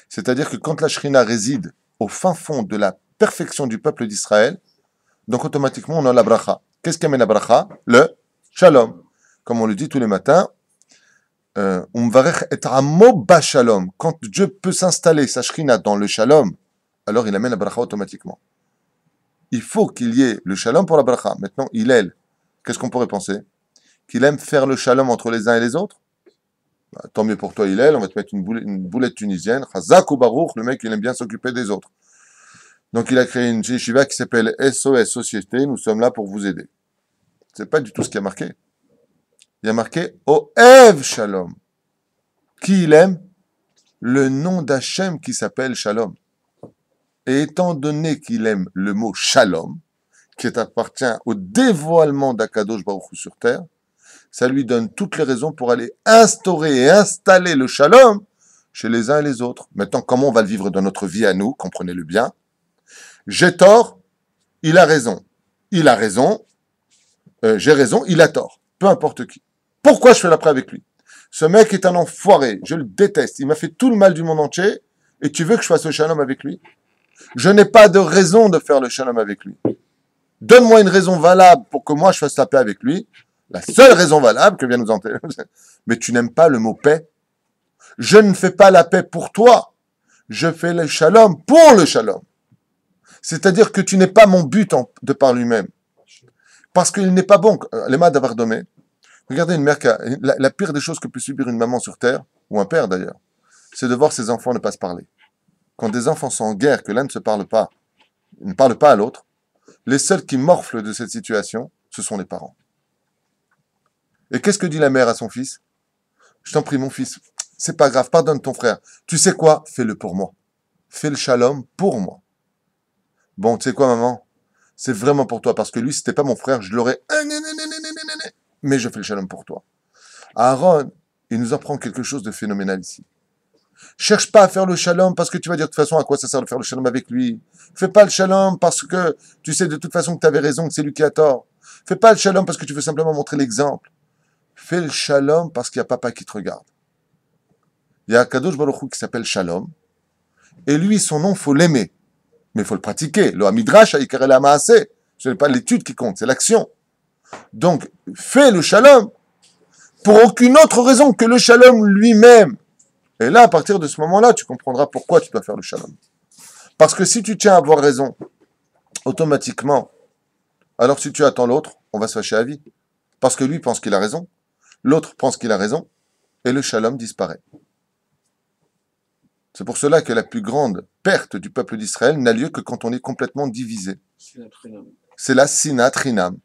C'est-à-dire que quand la Shrina réside au fin fond de la perfection du peuple d'Israël, donc automatiquement on a la bracha. Qu'est-ce qu'amène la bracha? Le Shalom. Comme on le dit tous les matins, quand Dieu peut s'installer sa shrina dans le shalom, alors il amène la bracha automatiquement. Il faut qu'il y ait le shalom pour la bracha. Maintenant, Hillel, qu'est-ce qu'on pourrait penser? Qu'il aime faire le shalom entre les uns et les autres? Bah, tant mieux pour toi, Hillel, on va te mettre une boulette tunisienne. Chazak ou Baruch, le mec, il aime bien s'occuper des autres. Donc il a créé une yeshiva qui s'appelle SOS Société, nous sommes là pour vous aider. C'est pas du tout ce qui a marqué. Il y a marqué Oev Shalom. Qui il aime? Le nom d'Hachem qui s'appelle Shalom. Et étant donné qu'il aime le mot Shalom, qui appartient au dévoilement d'Akadosh Baruch Hu sur terre, ça lui donne toutes les raisons pour aller instaurer et installer le Shalom chez les uns et les autres. Maintenant, comment on va le vivre dans notre vie à nous, comprenez-le bien. J'ai tort, il a raison. Il a raison, j'ai raison, il a tort. Peu importe qui. Pourquoi je fais la paix avec lui? Ce mec est un enfoiré, je le déteste, il m'a fait tout le mal du monde entier, et tu veux que je fasse le Shalom avec lui? Je n'ai pas de raison de faire le Shalom avec lui. Donne-moi une raison valable pour que moi je fasse la paix avec lui. La seule raison valable que vient nous entendre. Mais tu n'aimes pas le mot paix. Je ne fais pas la paix pour toi. Je fais le Shalom pour le Shalom. C'est-à-dire que tu n'es pas mon but de par lui-même. Parce qu'il n'est pas bon. Les mains d'avoir dommé. Regardez une mère qui a... La pire des choses que peut subir une maman sur terre, ou un père d'ailleurs, c'est de voir ses enfants ne pas se parler. Quand des enfants sont en guerre, que l'un ne se parle pas, ne parle pas à l'autre, les seuls qui morflent de cette situation, ce sont les parents. Et qu'est-ce que dit la mère à son fils? Je t'en prie, mon fils, c'est pas grave, pardonne ton frère. Tu sais quoi? Fais-le pour moi. Fais le shalom pour moi. Bon, tu sais quoi, maman? C'est vraiment pour toi, parce que lui, si c'était pas mon frère, je l'aurais... Mais je fais le shalom pour toi. Aaron, il nous apprend quelque chose de phénoménal ici. Cherche pas à faire le shalom parce que tu vas dire de toute façon à quoi ça sert de faire le shalom avec lui. Fais pas le shalom parce que tu sais de toute façon que tu avais raison, que c'est lui qui a tort. Fais pas le shalom parce que tu veux simplement montrer l'exemple. Fais le shalom parce qu'il y a papa qui te regarde. Il y a Kadosh Baruch Hu qui s'appelle Shalom. Et lui, son nom, faut l'aimer. Mais il faut le pratiquer. Le Hamidrash, ce n'est pas l'étude qui compte, c'est l'action. Donc, fais le shalom pour aucune autre raison que le shalom lui-même. Et là, à partir de ce moment-là, tu comprendras pourquoi tu dois faire le shalom. Parce que si tu tiens à avoir raison, automatiquement, alors si tu attends l'autre, on va se fâcher à vie. Parce que lui pense qu'il a raison, l'autre pense qu'il a raison, et le shalom disparaît. C'est pour cela que la plus grande perte du peuple d'Israël n'a lieu que quand on est complètement divisé. C'est la sinat rinam.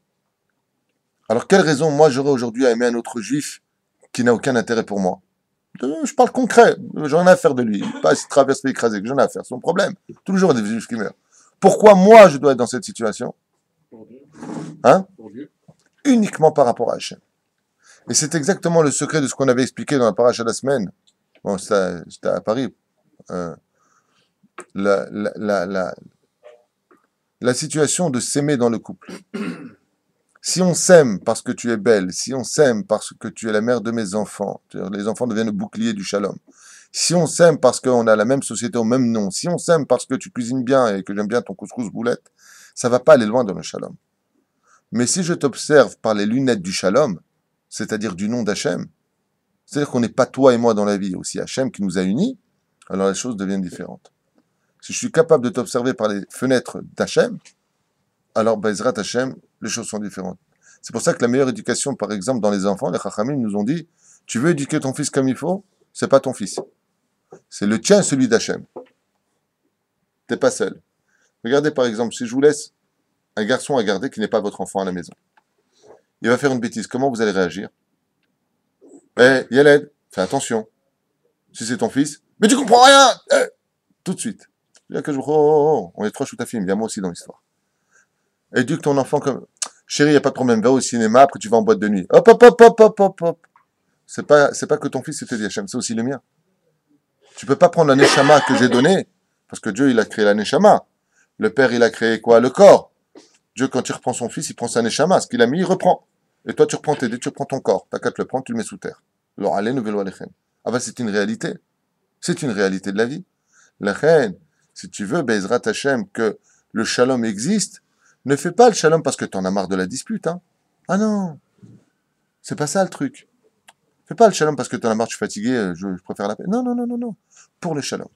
Alors quelle raison moi j'aurais aujourd'hui à aimer un autre juif qui n'a aucun intérêt pour moi? Je parle concret, j'en ai à faire de lui, pas s'il traverse l'écrasé, que j'en ai à faire, c'est son problème. Tous les jours, il y a des juifs qui meurent. Pourquoi moi je dois être dans cette situation? Pour Dieu. Hein? Pour Dieu. Uniquement par rapport à Hachem. Et c'est exactement le secret de ce qu'on avait expliqué dans la paracha de la semaine. Bon, c'était à Paris. La situation de s'aimer dans le couple. Si on s'aime parce que tu es belle, si on s'aime parce que tu es la mère de mes enfants, les enfants deviennent le bouclier du shalom. Si on s'aime parce qu'on a la même société au même nom, si on s'aime parce que tu cuisines bien et que j'aime bien ton couscous boulette, ça va pas aller loin dans le shalom. Mais si je t'observe par les lunettes du shalom, c'est-à-dire du nom d'Hachem, c'est-à-dire qu'on n'est pas toi et moi dans la vie, aussi Hachem qui nous a unis, alors les choses deviennent différentes. Si je suis capable de t'observer par les fenêtres d'Hachem, alors Bezrat Hachem, les choses sont différentes. C'est pour ça que la meilleure éducation, par exemple, dans les enfants, les Chachamim nous ont dit, tu veux éduquer ton fils comme il faut, c'est pas ton fils. C'est le tien, celui d'Hachem. T'es pas seul. Regardez par exemple, si je vous laisse un garçon à garder qui n'est pas votre enfant à la maison, il va faire une bêtise, comment vous allez réagir? Yaled, fais attention. Si c'est ton fils, mais tu comprends rien, tout de suite. On est trois choutafim, viens moi aussi dans l'histoire. Éduque ton enfant comme... Chérie, il n'y a pas de problème, va au cinéma, après tu vas en boîte de nuit. Hop, hop, hop, hop, hop, hop, hop. C'est pas que ton fils te dit Hachem, c'est aussi le mien. Tu peux pas prendre la neshama que j'ai donnée, parce que Dieu, il a créé la neshama. Le Père, il a créé quoi? Le corps. Dieu, quand il reprend son fils, il prend sa neshama. Ce qu'il a mis, il reprend. Et toi, tu reprends tes dés, tu reprends ton corps. T'as qu'à te le prendre, tu le mets sous terre. Alors, allez, ne velo alechem. Ah ben, c'est une réalité. C'est une réalité de la vie. La reine, si tu veux, Bezrat Hachem, que le shalom existe, ne fais pas le shalom parce que t'en as marre de la dispute, hein. Ah non. C'est pas ça le truc. Fais pas le shalom parce que t'en as marre, tu es fatigué, je préfère la paix. Non, non, non, non, non. Pour le shalom.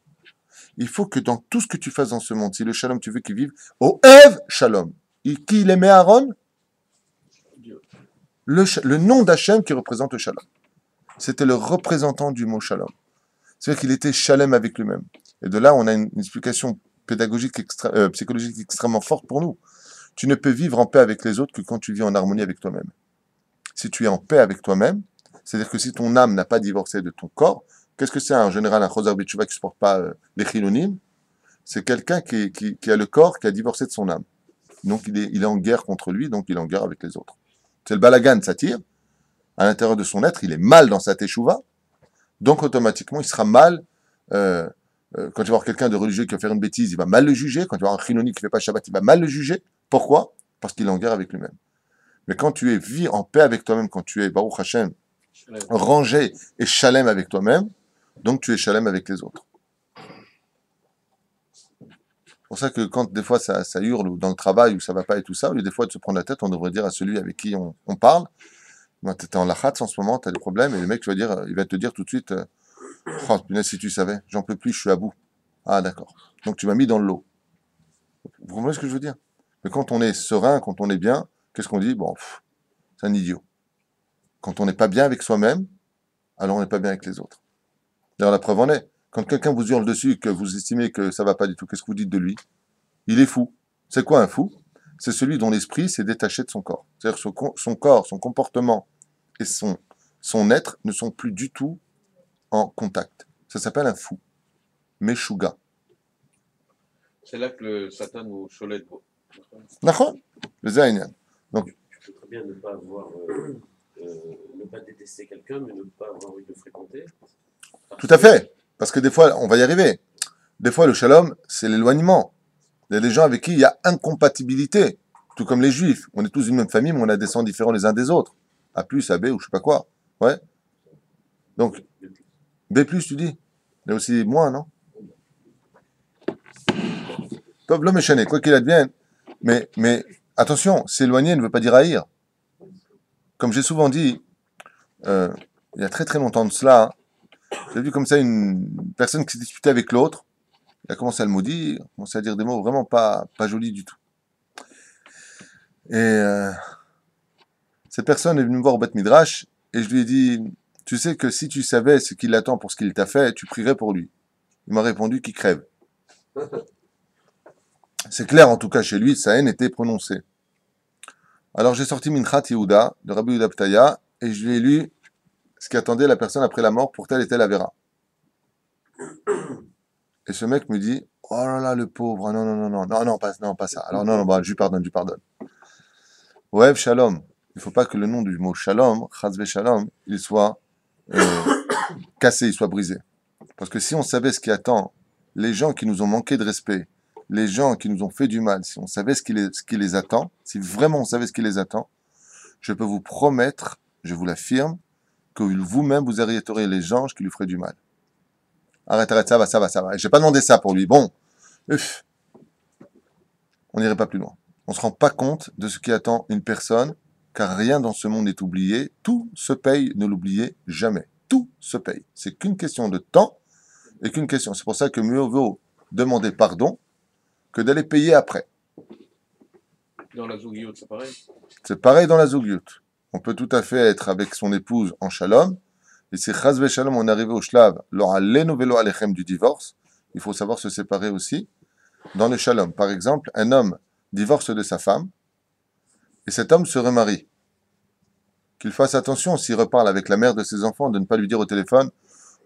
Il faut que dans tout ce que tu fasses dans ce monde, si le shalom tu veux qu'il vive, au Ev Shalom. Qui il aimait Aaron? Le nom d'Hachem qui représente le shalom. C'était le représentant du mot shalom. C'est-à-dire qu'il était shalem avec lui-même. Et de là, on a une explication pédagogique, psychologique extrêmement forte pour nous. Tu ne peux vivre en paix avec les autres que quand tu vis en harmonie avec toi-même. Si tu es en paix avec toi-même, c'est-à-dire que si ton âme n'a pas divorcé de ton corps, Qu'est-ce que c'est en général un Choser B'Tshuva qui ne supporte pas les Chilonim? C'est quelqu'un qui a le corps, qui a divorcé de son âme. Donc il est en guerre contre lui, donc il est en guerre avec les autres. C'est le balagan, ça tire. À l'intérieur de son être, il est mal dans sa teshuva. Donc automatiquement, il sera mal. Quand tu vas voir quelqu'un de religieux qui va faire une bêtise, il va mal le juger. Quand tu vas voir un chiloni qui ne fait pas Shabbat, il va mal le juger. Pourquoi? Parce qu'il est en guerre avec lui-même. Mais quand tu es vis en paix avec toi-même, quand tu es Baruch Hashem, rangé et shalem avec toi-même, donc tu es shalem avec les autres. C'est pour ça que quand des fois ça hurle ou dans le travail ou ça va pas et tout ça, au lieu des fois de se prendre la tête, on devrait dire à celui avec qui on parle, ben, tu es en lachatz en ce moment, tu as des problèmes, et le mec il va te dire tout de suite, oh punaise, si tu savais, j'en peux plus, je suis à bout. Ah d'accord. Donc tu m'as mis dans le lot. Vous comprenez ce que je veux dire? Mais quand on est serein, quand on est bien, qu'est-ce qu'on dit? Bon, c'est un idiot. Quand on n'est pas bien avec soi-même, alors on n'est pas bien avec les autres. D'ailleurs, la preuve en est. Quand quelqu'un vous hurle dessus et que vous estimez que ça va pas du tout, qu'est-ce que vous dites de lui? Il est fou. C'est quoi un fou? C'est celui dont l'esprit s'est détaché de son corps. C'est-à-dire son corps, son comportement et son être ne sont plus du tout en contact. Ça s'appelle un fou. Meshuga. C'est là que le Satan nous cholette. D'accord? Le Zaïnian. Donc, Tu peux très bien ne pas avoir, ne pas détester quelqu'un, mais ne pas avoir envie de le fréquenter. tout à fait. Parce que des fois, on va y arriver. Des fois, le shalom, c'est l'éloignement. Il y a des gens avec qui il y a incompatibilité. Tout comme les juifs. On est tous d'une même famille, mais on a des sangs différents les uns des autres. A plus, A, B, ou je sais pas quoi. Ouais. Donc, B+, tu dis. Il y a aussi moins, non? Top, l'homme est chané, quoi qu'il advienne. Mais attention, s'éloigner ne veut pas dire haïr. Comme j'ai souvent dit, il y a très très longtemps de cela, j'ai vu comme ça une personne qui s'est disputée avec l'autre. Il a commencé à le maudire, commencé à dire des mots vraiment pas jolis du tout. Et cette personne est venue me voir au Beth Midrash et je lui ai dit, tu sais que si tu savais ce qu'il attend pour ce qu'il t'a fait, tu prierais pour lui. Il m'a répondu qu'il crève. C'est clair, en tout cas chez lui, sa haine était prononcée. Alors j'ai sorti Minchat Yehuda de Rabbi Yehuda Ptaya et je lui ai lu ce qui attendait la personne après la mort pour telle et telle avéra. Et ce mec me dit, oh là là, le pauvre, ah non, pas ça. Alors non, bah, je lui pardonne. Ouais, shalom. Il ne faut pas que le nom du mot shalom, chazve shalom, il soit cassé, il soit brisé. Parce que si on savait ce qui attend les gens qui nous ont manqué de respect, les gens qui nous ont fait du mal, si on savait ce qui les attend, si vraiment on savait ce qui les attend, je peux vous promettre, je vous l'affirme, que vous-même vous arrêterez les anges qui lui feraient du mal. Arrête, ça va. Je n'ai pas demandé ça pour lui. Bon, on n'irait pas plus loin. On ne se rend pas compte de ce qui attend une personne, car rien dans ce monde n'est oublié. Tout se paye, ne l'oubliez jamais. Tout se paye. C'est qu'une question de temps et qu'une question. C'est pour ça que mieux vaut demander pardon que d'aller payer après. Dans la Zougiout, c'est pareil. C'est pareil dans la Zougiout. On peut tout à fait être avec son épouse en shalom, et si chas v'shalom on est arrivé au shlav, lo alenu velo alechem du divorce, il faut savoir se séparer aussi dans le shalom. Par exemple, un homme divorce de sa femme, et cet homme se remarie. Qu'il fasse attention s'il reparle avec la mère de ses enfants, de ne pas lui dire au téléphone,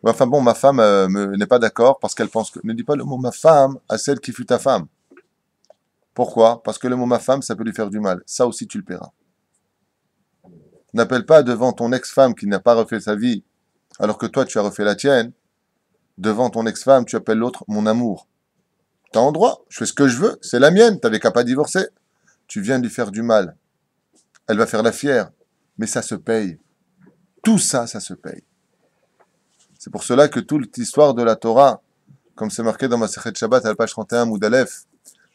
enfin bon, ma femme n'est pas d'accord parce qu'elle pense que... Ne dis pas le mot ma femme à celle qui fut ta femme. Pourquoi? Parce que le mot ma femme, ça peut lui faire du mal. Ça aussi, tu le paieras. N'appelle pas devant ton ex-femme qui n'a pas refait sa vie, alors que toi, tu as refait la tienne. Devant ton ex-femme, tu appelles l'autre mon amour. T'as en droit, je fais ce que je veux, c'est la mienne, t'avais qu'à pas divorcer. Tu viens de lui faire du mal. Elle va faire la fière, mais ça se paye. Tout ça, ça se paye. C'est pour cela que toute l'histoire de la Torah, comme c'est marqué dans ma Masechet Shabbat, à la page 31, Moud Aleph,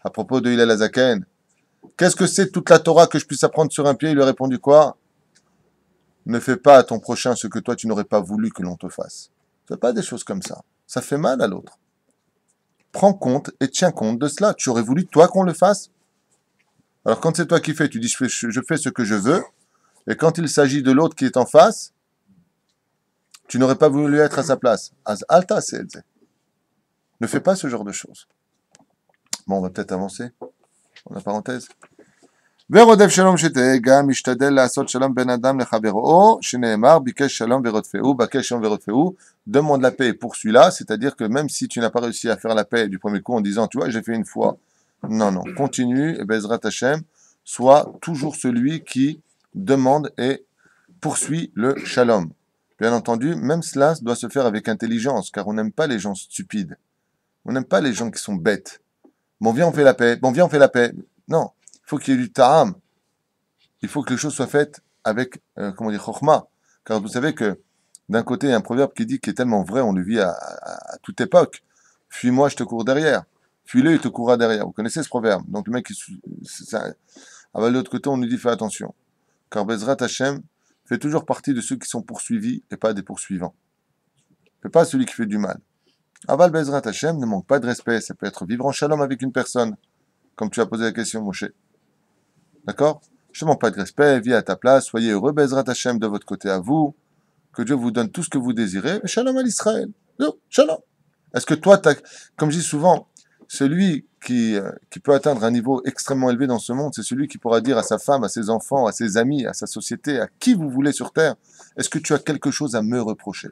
à propos de Hillel Hazaken, qu'est-ce que c'est toute la Torah que je puisse apprendre sur un pied? Il lui a répondu quoi? Ne fais pas à ton prochain ce que toi tu n'aurais pas voulu que l'on te fasse. Fais pas des choses comme ça. Ça fait mal à l'autre. Prends compte et tiens compte de cela. Tu aurais voulu toi qu'on le fasse? Alors quand c'est toi qui fais, tu dis je fais ce que je veux. Et quand il s'agit de l'autre qui est en face, tu n'aurais pas voulu être à sa place. Alta, c'est. Ne fais pas ce genre de choses. Bon, on va peut-être avancer. Dans la parenthèse. ורודף שלום שתהא, גם משתדל לעשות שלום בין אדם לחברו, שנאמר, ביקש שלום ורודפהו, בקש שלום ורודפהו, demande la paix et poursuis-la, c'est-à-dire que même si tu n'as pas réussi à faire la paix du premier coup en disant, tu vois, j'ai fait une fois, non, non, continue, et Bezrat Hashem, sois toujours celui qui demande et poursuit le shalom. Bien entendu, même cela doit se faire avec intelligence, car on n'aime pas les gens stupides. On n'aime pas les gens qui sont bêtes. Bon, viens, on fait la paix. Bon, viens, on fait la paix. Non, il faut qu'il y ait du ta'am. Il faut que les choses soient faites avec, comment dire, chokhmah. Car vous savez que, d'un côté, il y a un proverbe qui dit, qui est tellement vrai, on le vit à toute époque. Fuis-moi, je te cours derrière. Fuis-le, il te courra derrière. Vous connaissez ce proverbe. Donc le mec, de l'autre côté, on nous dit, fais attention. Car Bezrat Hashem fait toujours partie de ceux qui sont poursuivis et pas des poursuivants. C'est pas celui qui fait du mal. Aval Bezrat Hashem ne manque pas de respect. Ça peut être vivre en shalom avec une personne. Comme tu as posé la question, Moshe. D'accord? Je ne manque pas de respect, vis à ta place, soyez heureux, Bezrat Hashem de votre côté à vous, que Dieu vous donne tout ce que vous désirez, et shalom à l'Israël. Non, shalom. Est-ce que toi, comme je dis souvent, celui qui peut atteindre un niveau extrêmement élevé dans ce monde, c'est celui qui pourra dire à sa femme, à ses enfants, à ses amis, à sa société, à qui vous voulez sur terre, est-ce que tu as quelque chose à me reprocher?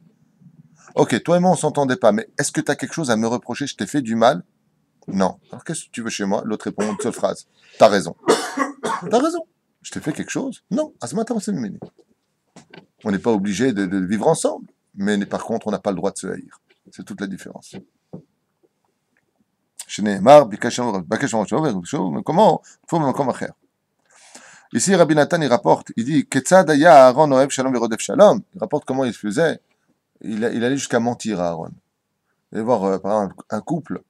Ok, toi et moi, on ne s'entendait pas, mais est-ce que tu as quelque chose à me reprocher? Je t'ai fait du mal? Non. Alors qu'est-ce que tu veux chez moi? L'autre répond une seule phrase. T'as raison. T'as raison. Je t'ai fait quelque chose? Non. À ce matin, on n'est pas obligé de vivre ensemble. Mais par contre, on n'a pas le droit de se haïr. C'est toute la différence. Ici, Rabbi Nathan, il rapporte, il dit, Ketzad aya Aaron ohev shalom verodef shalom. Il rapporte comment il faisait. Il allait jusqu'à mentir à Aaron. Il allait voir, par exemple, un couple.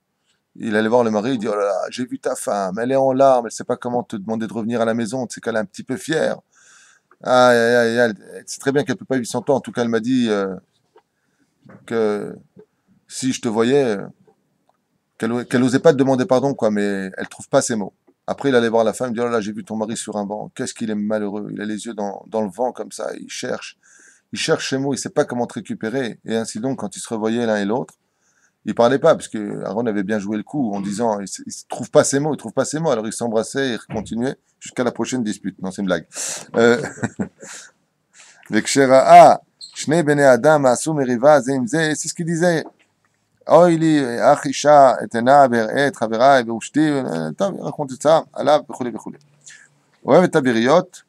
Il allait voir le mari, il dit, oh là là, j'ai vu ta femme, elle est en larmes, elle ne sait pas comment te demander de revenir à la maison, tu sais qu'elle est un petit peu fière. Ah, c'est très bien qu'elle ne peut pas vivre sans toi. En tout cas, elle m'a dit que si je te voyais, qu'elle n'osait pas te demander pardon, quoi, mais elle ne trouve pas ses mots. Après, il allait voir la femme, il dit, oh là là, j'ai vu ton mari sur un banc, qu'est-ce qu'il est malheureux, il a les yeux dans le vent comme ça, il cherche ses mots, il ne sait pas comment te récupérer. Et ainsi donc, quand ils se revoyaient l'un et l'autre, il parlait pas, parce que Aaron avait bien joué le coup en disant, il trouve pas ses mots, alors ils s'embrassaient et ils continuaient jusqu'à la prochaine dispute. Non, c'est une blague. Vekshera, Shnei bene Adam, Asu meriva, ze im ze, c'est ce qu'il disait. אוי לי, אח אישה, אתנה, ואראה את חבריי, ואושתי, טוב, il raconte ça, עליו, וכו' וכו'. אוהב את הבריות,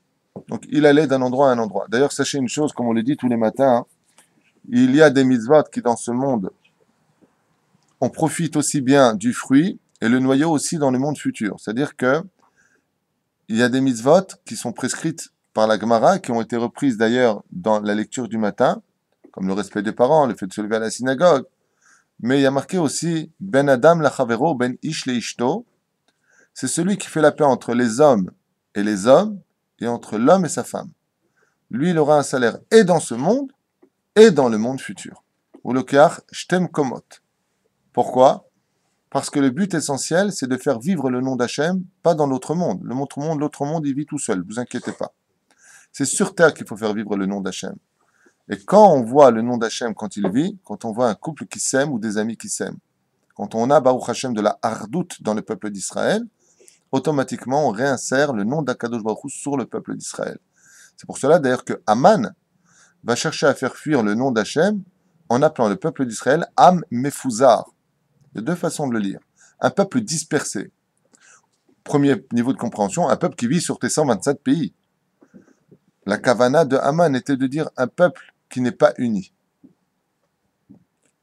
donc il allait d'un endroit à un endroit. D'ailleurs, sachez une chose, comme on le dit tous les matins, il y a des mitzvot qui dans ce monde, on profite aussi bien du fruit et le noyau aussi dans le monde futur. C'est-à-dire que il y a des mitzvot qui sont prescrites par la Gemara, qui ont été reprises d'ailleurs dans la lecture du matin, comme le respect des parents, le fait de se lever à la synagogue. Mais il y a marqué aussi Ben Adam la Chavero, Ben Ish le Ishto. C'est celui qui fait la paix entre les hommes et entre l'homme et sa femme. Lui, il aura un salaire et dans ce monde et dans le monde futur. Ou le Keach Shtem Komot. Pourquoi? Parce que le but essentiel, c'est de faire vivre le nom d'Hachem, pas dans l'autre monde. L'autre monde, il vit tout seul, vous inquiétez pas. C'est sur terre qu'il faut faire vivre le nom d'Hachem. Et quand on voit le nom d'Hachem quand il vit, quand on voit un couple qui s'aime ou des amis qui s'aiment, quand on a Baruch Hashem de la hardout dans le peuple d'Israël, automatiquement on réinsère le nom d'Akadosh Baruch Hu sur le peuple d'Israël. C'est pour cela d'ailleurs que Aman va chercher à faire fuir le nom d'Hachem en appelant le peuple d'Israël Am Mefouzar. Il y a deux façons de le lire. Un peuple dispersé. Premier niveau de compréhension, un peuple qui vit sur tes 127 pays. La kavana de Aman était de dire un peuple qui n'est pas uni.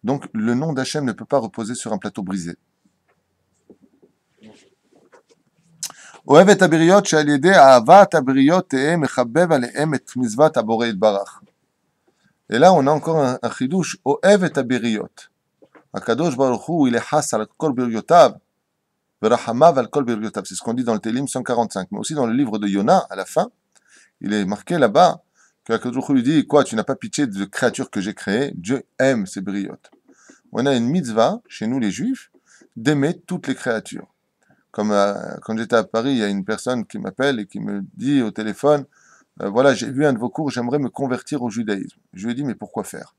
Donc le nom d'Hachem ne peut pas reposer sur un plateau brisé. אוהב את הבריות שעל ידי אהבת הבריות תהא מחבב עליהם את מצוות הבורא יתברך. Et là, on a encore un chidouche, אוהב את הבריות. הקדוש ברוך הוא ילחס על כל בריותיו, ורחמיו על כל בריותיו. C'est ce qu'on dit dans le Télim 145, mais aussi dans le livre de Yona, à la fin, il est marqué là-bas que la Kadosh lui dit, quoi, tu n'as pas pitié de créatures que j'ai créées, Dieu aime ces briottes. On a une mitzvah, chez nous les juifs, d'aimer toutes les créatures. Comme quand j'étais à Paris, il y a une personne qui m'appelle et qui me dit au téléphone, voilà, j'ai vu un de vos cours, j'aimerais me convertir au judaïsme. Je lui ai dit, mais pourquoi faire?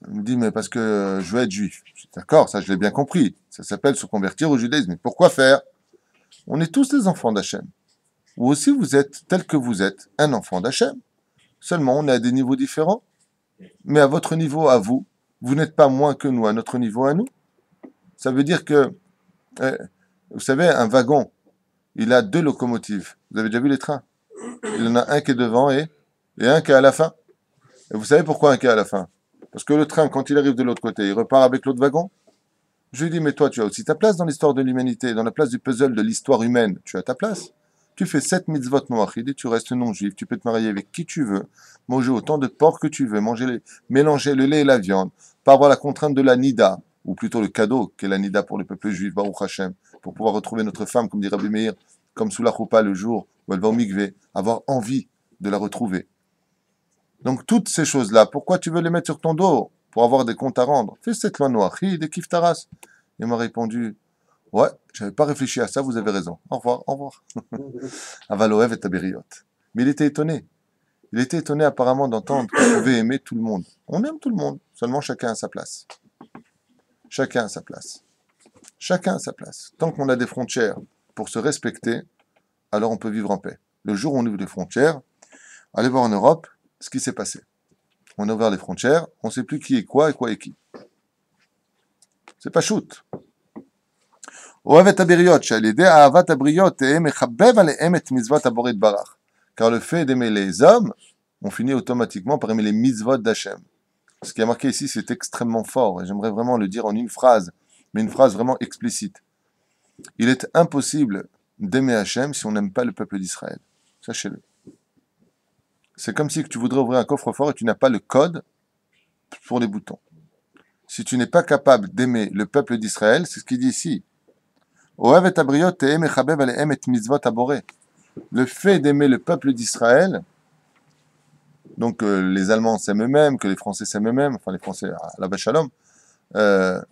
Il me dit, mais parce que je veux être juif. D'accord, ça je l'ai bien compris. Ça s'appelle se convertir au judaïsme. Mais pourquoi faire? On est tous des enfants d'Hachem. Vous aussi, vous êtes, tel que vous êtes, un enfant d'Hachem. Seulement, on est à des niveaux différents. Mais à votre niveau, à vous, vous n'êtes pas moins que nous, à notre niveau, à nous. Ça veut dire que, vous savez, un wagon, il a 2 locomotives. Vous avez déjà vu les trains? Il y en a un qui est devant et un qui est à la fin. Et vous savez pourquoi un qui est à la fin? Parce que le train, quand il arrive de l'autre côté, il repart avec l'autre wagon. Je lui dis, mais toi, tu as aussi ta place dans l'histoire de l'humanité, dans la place du puzzle de l'histoire humaine. Tu as ta place. Tu fais 7 mitzvot noachid et tu restes non-juif. Tu peux te marier avec qui tu veux, manger autant de porc que tu veux, mélanger le lait et la viande, pas avoir la contrainte de la nida, ou plutôt le cadeau qu'est la nida pour le peuple juif, Baruch Hashem, pour pouvoir retrouver notre femme, comme dit Rabbi Meir, comme sous la choupa le jour où elle va au mikvé, avoir envie de la retrouver. Donc toutes ces choses-là, pourquoi tu veux les mettre sur ton dos? Pour avoir des comptes à rendre. Fais cette loi noachid et kif taras. Il m'a répondu, ouais, j'avais pas réfléchi à ça, vous avez raison. Au revoir, au revoir. Avaloev et Taberiot. Mais il était étonné. Il était étonné apparemment d'entendre qu'on pouvait aimer tout le monde. On aime tout le monde, seulement chacun à sa place. Chacun à sa place. Chacun à sa place. Tant qu'on a des frontières pour se respecter, alors on peut vivre en paix. Le jour où on ouvre les frontières, allez voir en Europe ce qui s'est passé. On a ouvert les frontières, on ne sait plus qui est quoi et quoi est qui. C'est pas shoot. Car le fait d'aimer les hommes, on finit automatiquement par aimer les mitzvot d'Hachem. Ce qui est marqué ici, c'est extrêmement fort, et j'aimerais vraiment le dire en une phrase, mais une phrase vraiment explicite. Il est impossible d'aimer Hachem si on n'aime pas le peuple d'Israël. Sachez-le. C'est comme si tu voudrais ouvrir un coffre-fort et tu n'as pas le code pour les boutons. Si tu n'es pas capable d'aimer le peuple d'Israël, c'est ce qu'il dit ici. Le fait d'aimer le peuple d'Israël, donc les Allemands s'aiment eux-mêmes, que les Français s'aiment eux-mêmes, enfin les Français à la Shalom, que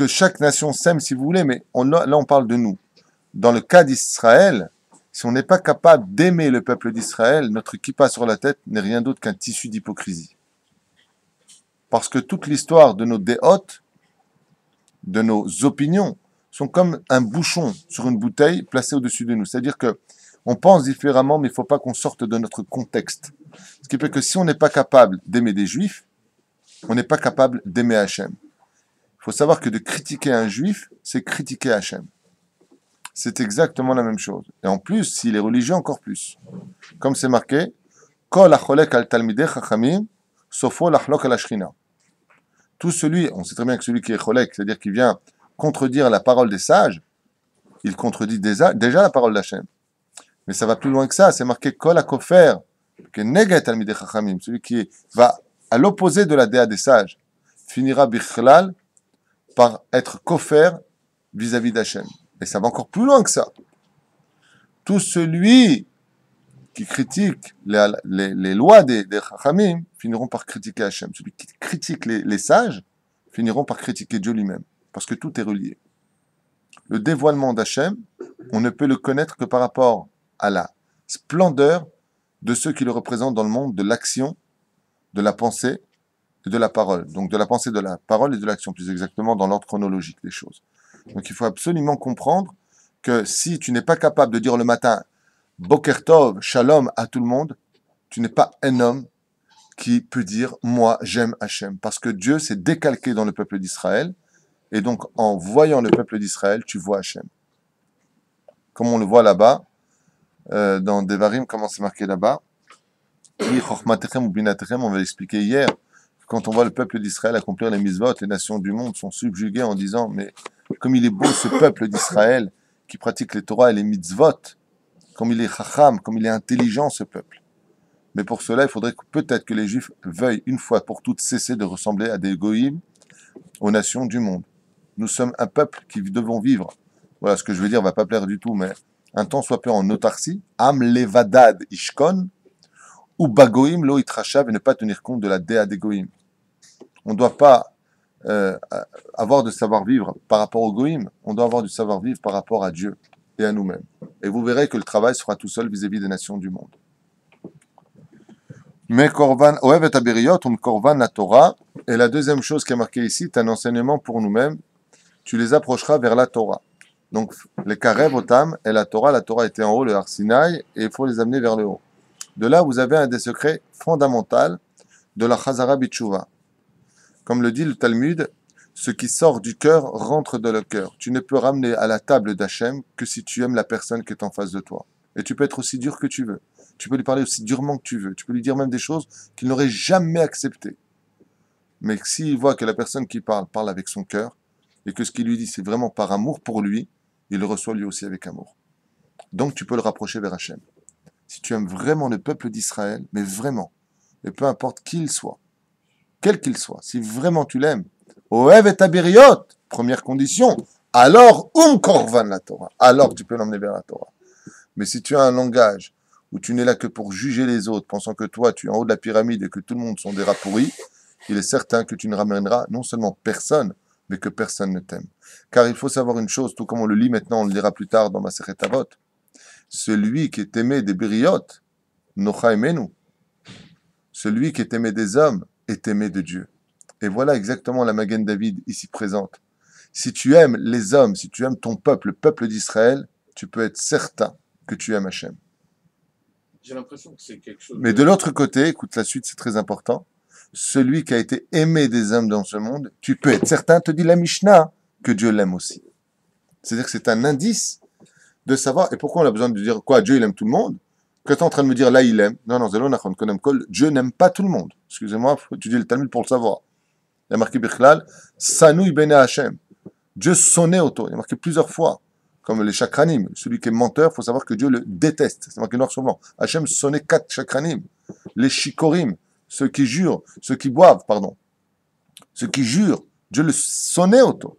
chaque nation s'aime si vous voulez, mais là on parle de nous. Dans le cas d'Israël, si on n'est pas capable d'aimer le peuple d'Israël, notre kippa sur la tête n'est rien d'autre qu'un tissu d'hypocrisie. Parce que toute l'histoire de nos déotes, de nos opinions, sont comme un bouchon sur une bouteille placé au-dessus de nous. C'est-à-dire que on pense différemment, mais il ne faut pas qu'on sorte de notre contexte. Ce qui fait que si on n'est pas capable d'aimer des juifs, on n'est pas capable d'aimer Hachem. Il faut savoir que de critiquer un juif, c'est critiquer Hachem. C'est exactement la même chose. Et en plus, s'il est religieux, encore plus. Comme c'est marqué, Kol acholek al talmidei chachamim, sofo lachlok al ashrina. Tout celui, on sait très bien que celui qui est cholek, c'est-à-dire qui vient contredire la parole des sages, il contredit déjà la parole d'Hachem. Mais ça va plus loin que ça, c'est marqué Kol hakofer, que neget talmidei chachamim, celui qui va à l'opposé de la déa des sages, finira bichlal par être kofer vis-à-vis d'Hachem. Et ça va encore plus loin que ça. Tout celui qui critique les lois des chachamim finiront par critiquer Hachem. Celui qui critique les sages finiront par critiquer Dieu lui-même. Parce que tout est relié. Le dévoilement d'Hachem, on ne peut le connaître que par rapport à la splendeur de ceux qui le représentent dans le monde, de l'action, de la pensée et de la parole. Donc de la pensée, de la parole et de l'action, plus exactement dans l'ordre chronologique des choses. Donc il faut absolument comprendre que si tu n'es pas capable de dire le matin Boker Tov, Shalom à tout le monde, tu n'es pas un homme qui peut dire moi j'aime Hachem. Parce que Dieu s'est décalqué dans le peuple d'Israël. Et donc, en voyant le peuple d'Israël, tu vois Hachem. Comme on le voit là-bas, dans Devarim, comment c'est marqué là-bas, on va l'expliquer hier, quand on voit le peuple d'Israël accomplir les mitzvot, les nations du monde sont subjuguées en disant, mais comme il est beau ce peuple d'Israël, qui pratique les Torah et les mitzvot, comme il est chacham, comme il est intelligent ce peuple. Mais pour cela, il faudrait peut-être que les Juifs veuillent une fois pour toutes cesser de ressembler à des goïms aux nations du monde. Nous sommes un peuple qui devons vivre. Voilà ce que je veux dire, va pas plaire du tout, mais un temps soit peu en autarcie, am levadad ishkon, ou bagoïm lo itrashav, et ne pas tenir compte de la déa des goïm. On ne doit pas avoir de savoir-vivre par rapport aux goïm, on doit avoir du savoir-vivre par rapport à Dieu et à nous-mêmes. Et vous verrez que le travail sera tout seul vis-à-vis des nations du monde. Mais korban, oevet aberiot, korban la Torah, et la deuxième chose qui est marquée ici, c'est un enseignement pour nous-mêmes. Tu les approcheras vers la Torah. Donc, les Karev Otam et la Torah était en haut, le Har Sinaï, et il faut les amener vers le haut. De là, vous avez un des secrets fondamentaux de la Chazara Bitshuva. Comme le dit le Talmud, ce qui sort du cœur rentre dans le cœur. Tu ne peux ramener à la table d'Hachem que si tu aimes la personne qui est en face de toi. Et tu peux être aussi dur que tu veux. Tu peux lui parler aussi durement que tu veux. Tu peux lui dire même des choses qu'il n'aurait jamais acceptées. Mais s'il voit que la personne qui parle avec son cœur, et que ce qu'il lui dit, c'est vraiment par amour pour lui, il le reçoit lui aussi avec amour. Donc tu peux le rapprocher vers Hachem. Si tu aimes vraiment le peuple d'Israël, mais vraiment, et peu importe qui il soit, quel qu'il soit, si vraiment tu l'aimes, Oev et Tabiriot, première condition, alors Korvan la Torah, alors tu peux l'emmener vers la Torah. Mais si tu as un langage où tu n'es là que pour juger les autres, pensant que toi tu es en haut de la pyramide et que tout le monde sont des rats pourris, il est certain que tu ne ramèneras non seulement personne, mais que personne ne t'aime. Car il faut savoir une chose, tout comme on le lit maintenant, on le lira plus tard dans Masechet Avot, celui qui est aimé des Biriot, Nocha Emenu, celui qui est aimé des hommes, est aimé de Dieu. Et voilà exactement la Magen David ici présente. Si tu aimes les hommes, si tu aimes ton peuple, le peuple d'Israël, tu peux être certain que tu aimes Hachem. J'ai l'impression que c'est quelque chose. Mais de l'autre côté, écoute la suite, c'est très important. Celui qui a été aimé des hommes dans ce monde, tu peux être certain, te dit la Mishnah, que Dieu l'aime aussi. C'est-à-dire que c'est un indice de savoir. Et pourquoi on a besoin de dire quoi? Dieu, il aime tout le monde? Que tu es en train de me dire là, il aime. Non, Dieu n'aime pas tout le monde. Excusez-moi, il faut étudier le Talmud pour le savoir. Il y a marqué Bichlal, Sanui Bene Hachem. Dieu sonnait autour. Il y a marqué plusieurs fois. Comme les chakranim. Celui qui est menteur, il faut savoir que Dieu le déteste. C'est marqué noir sur blanc. Hachem sonnait 4 chakranim. Les shikorim, ceux qui jurent, ceux qui boivent, pardon. Ceux qui jurent, Dieu le sonnait autour.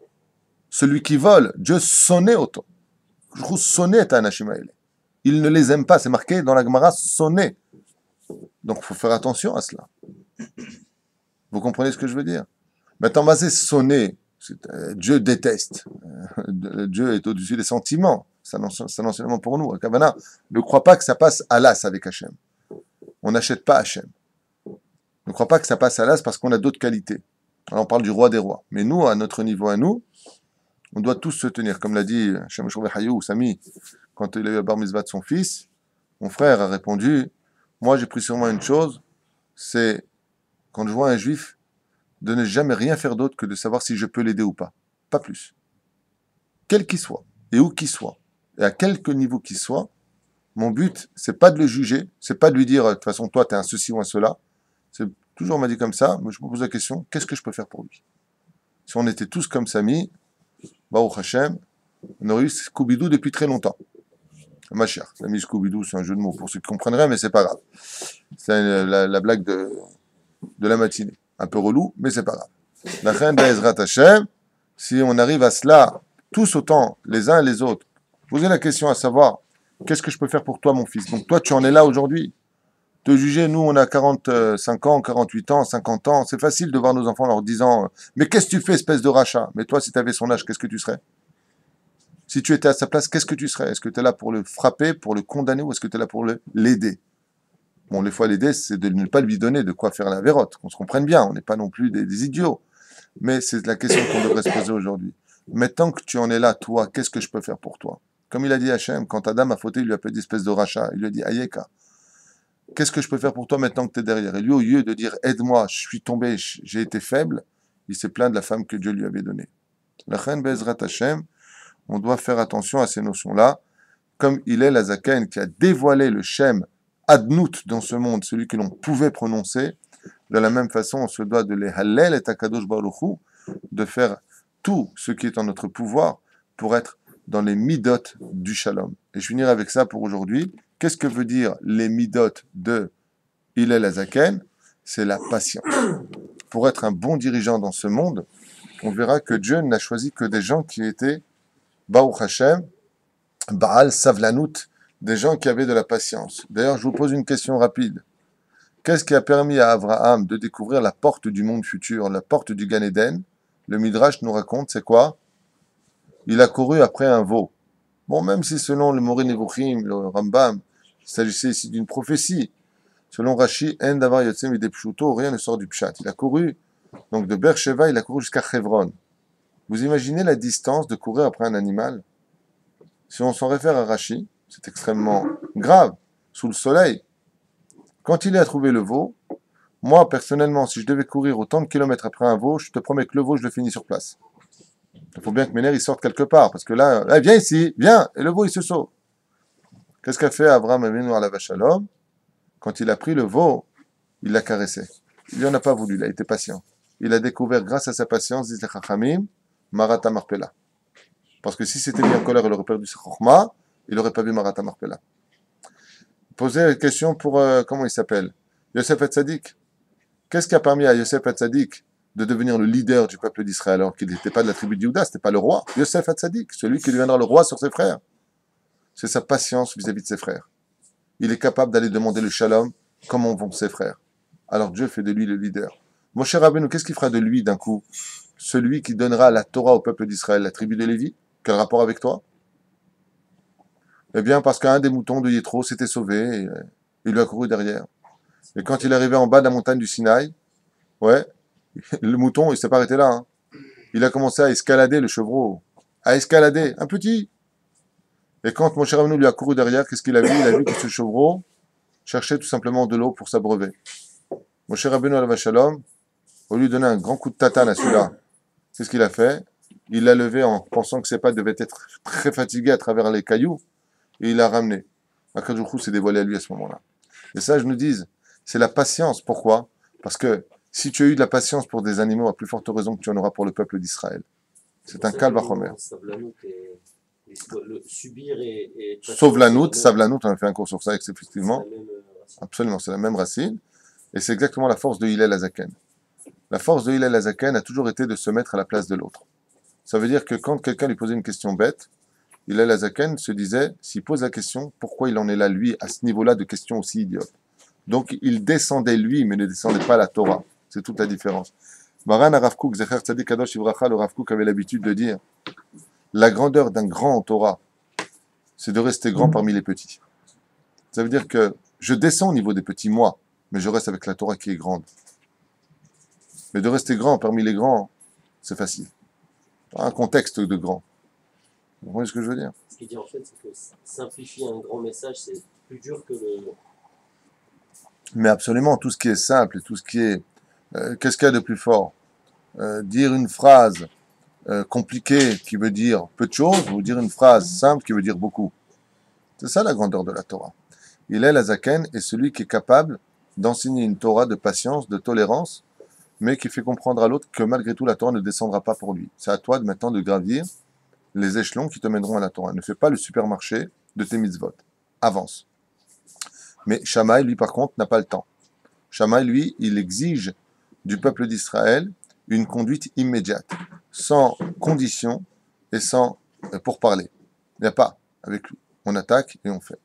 Celui qui vole, Dieu sonnait autour. Je sonnait à Anashimaël. Il ne les aime pas. C'est marqué dans la Gemara, sonner. Donc il faut faire attention à cela. Vous comprenez ce que je veux dire? Maintenant, basé sonner, Dieu déteste. Dieu est au-dessus des sentiments. C'est un enseignement pour nous. Kavana, ne crois pas que ça passe à l'as avec Hachem. On n'achète pas Hachem. Ne crois pas que ça passe à l'as parce qu'on a d'autres qualités. Alors on parle du roi des rois. Mais nous, à notre niveau à nous, on doit tous se tenir. Comme l'a dit Shem Shouvé Hayou, Sami, quand il a eu la bar mitzvah de son fils, mon frère a répondu, moi j'ai pris sur moi une chose, c'est quand je vois un juif, de ne jamais rien faire d'autre que de savoir si je peux l'aider ou pas. Pas plus. Quel qu'il soit, et où qu'il soit, et à quelque niveau qu'il soit, mon but, c'est pas de le juger, c'est pas de lui dire, de toute façon, toi, t'es un ceci ou un cela. C'est toujours, on m'a dit comme ça, mais je me pose la question, qu'est-ce que je peux faire pour lui? Si on était tous comme Sami, Baruch Hashem, on aurait eu Scooby-Doo depuis très longtemps. Mashiach, Sami Scooby-Doo, c'est un jeu de mots, pour ceux qui comprennent rien, mais c'est pas grave. C'est la blague de la matinée. Un peu relou, mais c'est pas grave. La reine d'Ezrat Hashem, si on arrive à cela, tous autant, les uns et les autres, posez la question à savoir, qu'est-ce que je peux faire pour toi, mon fils? Donc toi, tu en es là aujourd'hui. Te juger, nous, on a 45 ans, 48 ans, 50 ans, c'est facile de voir nos enfants en leur disant, mais qu'est-ce que tu fais, espèce de rachat? Mais toi, si tu avais son âge, qu'est-ce que tu serais? Si tu étais à sa place, qu'est-ce que tu serais? Est-ce que tu es là pour le frapper, pour le condamner, ou est-ce que tu es là pour l'aider? Bon, des fois, l'aider, c'est de ne pas lui donner de quoi faire la vérotte, qu'on se comprenne bien, on n'est pas non plus des idiots. Mais c'est la question qu'on devrait se poser aujourd'hui. Maintenant que tu en es là, toi, qu'est-ce que je peux faire pour toi? Comme il a dit Hachem, quand Adam a fauté, il lui a appelé d'espèce de rachat. Il lui a dit, Ayeka, qu'est-ce que je peux faire pour toi maintenant que tu es derrière? Et lui, au lieu de dire, aide-moi, je suis tombé, j'ai été faible, il s'est plaint de la femme que Dieu lui avait donnée. La reine Bezrat Hachem, on doit faire attention à ces notions-là. Comme il est la Zaken qui a dévoilé le Shem Adnout dans ce monde, celui que l'on pouvait prononcer, de la même façon, on se doit de les Hallel et Akadosh Baruch Hu, de faire tout ce qui est en notre pouvoir pour être dans les midot du shalom. Et je finirai avec ça pour aujourd'hui. Qu'est-ce que veut dire les midot de Hillel Azaken? C'est la patience. Pour être un bon dirigeant dans ce monde, on verra que Dieu n'a choisi que des gens qui étaient Baruch Hashem, Baal Savlanut, des gens qui avaient de la patience. D'ailleurs, je vous pose une question rapide. Qu'est-ce qui a permis à Abraham de découvrir la porte du monde futur, la porte du Gan Eden? Le Midrash nous raconte, c'est quoi? Il a couru après un veau. Bon, même si selon le Moreh Nevuchim, le Rambam, il s'agissait ici d'une prophétie. Selon Rashi, En davar yotzem midei pshuto, rien ne sort du pshat. Il a couru, donc de Beersheva, il a couru jusqu'à Hebron. Vous imaginez la distance de courir après un animal? Si on s'en réfère à Rashi, c'est extrêmement grave. Sous le soleil, quand il est à trouver le veau, moi, personnellement, si je devais courir autant de kilomètres après un veau, je te promets que le veau, je le finis sur place. Il faut bien que mes nerfs, ils sortent quelque part, parce que là, viens ici, viens, et le veau, il se sauve. Qu'est-ce qu'a fait Abraham Avinu à la vache à l'homme? Quand il a pris le veau, il l'a caressé. Il lui en a pas voulu, il a été patient. Il a découvert, grâce à sa patience, disent les Chachamim, Marata Marpella. Parce que si c'était mis en colère, il aurait perdu sa chorma, il n'aurait pas vu Marata Marpella. Posez la question pour, comment il s'appelle? Yosef Hatzadik. Qu'est-ce qui a permis à Yosef Hatzadik de devenir le leader du peuple d'Israël alors qu'il n'était pas de la tribu de Juda, c'était pas le roi? Yosef Hatzadik, celui qui deviendra le roi sur ses frères. C'est sa patience vis-à-vis de ses frères. Il est capable d'aller demander le shalom, comment vont ses frères. Alors Dieu fait de lui le leader. Moshe Rabbeinu, qu'est-ce qu'il fera de lui d'un coup? Celui qui donnera la Torah au peuple d'Israël, la tribu de Lévi? Quel rapport avec toi? Eh bien, parce qu'un des moutons de Yétro s'était sauvé, et il lui a couru derrière. Et quand il est arrivé en bas de la montagne du Sinaï, ouais, le mouton, il s'est pas arrêté là. Hein. Il a commencé à escalader le chevreau. À escalader, un petit. Et quand Moshe Rabbeinu lui a couru derrière, qu'est-ce qu'il a vu? Il a vu que ce chevreau cherchait tout simplement de l'eau pour s'abreuver. Moshe Rabbeinu alav shalom, au lieu de donner un grand coup de tatane à celui-là, qu'est-ce qu'il a fait? Il l'a levé en pensant que ses pattes devaient être très fatiguées à travers les cailloux, et il l'a ramené. Akadosh Hu s'est dévoilé à lui à ce moment-là. Et ça, je nous dis, c'est la patience. Pourquoi? Parce que si tu as eu de la patience pour des animaux, à plus forte raison que tu en auras pour le peuple d'Israël. C'est un kalvachomer. Subir et Sovlanout, Savlanout, on a fait un cours sur ça, effectivement. Absolument, c'est la même racine. Et c'est exactement la force de Hillel Azaken. La force de Hillel Azaken a toujours été de se mettre à la place de l'autre. Ça veut dire que quand quelqu'un lui posait une question bête, Hillel Azaken se disait, s'il pose la question, pourquoi il en est là, lui, à ce niveau-là de questions aussi idiotes? Donc, il descendait lui, mais ne descendait pas la Torah. C'est toute la différence. Maran Rav Kook, Zecher Tzadik Kadosh Ivracha, le Rav Kook avait l'habitude de dire, la grandeur d'un grand en Torah, c'est de rester grand parmi les petits. Ça veut dire que je descends au niveau des petits, moi, mais je reste avec la Torah qui est grande. Mais de rester grand parmi les grands, c'est facile. Un contexte de grand. Vous comprenez ce que je veux dire? Ce qu'il dit en fait, c'est que simplifier un grand message, c'est plus dur que le... Mais absolument, tout ce qui est simple et tout ce qui est... qu'est-ce qu'il y a de plus fort? Dire une phrase compliquée qui veut dire peu de choses ou dire une phrase simple qui veut dire beaucoup. C'est ça la grandeur de la Torah. Hillel Azaken est celui qui est capable d'enseigner une Torah de patience, de tolérance, mais qui fait comprendre à l'autre que malgré tout la Torah ne descendra pas pour lui. C'est à toi de maintenant de gravir les échelons qui te mèneront à la Torah. Ne fais pas le supermarché de tes mitzvot. Avance. Mais Shammai, lui, par contre, n'a pas le temps. Shammai, lui, il exige du peuple d'Israël une conduite immédiate, sans condition et sans pourparler. Il n'y a pas avec lui. On attaque et on fait.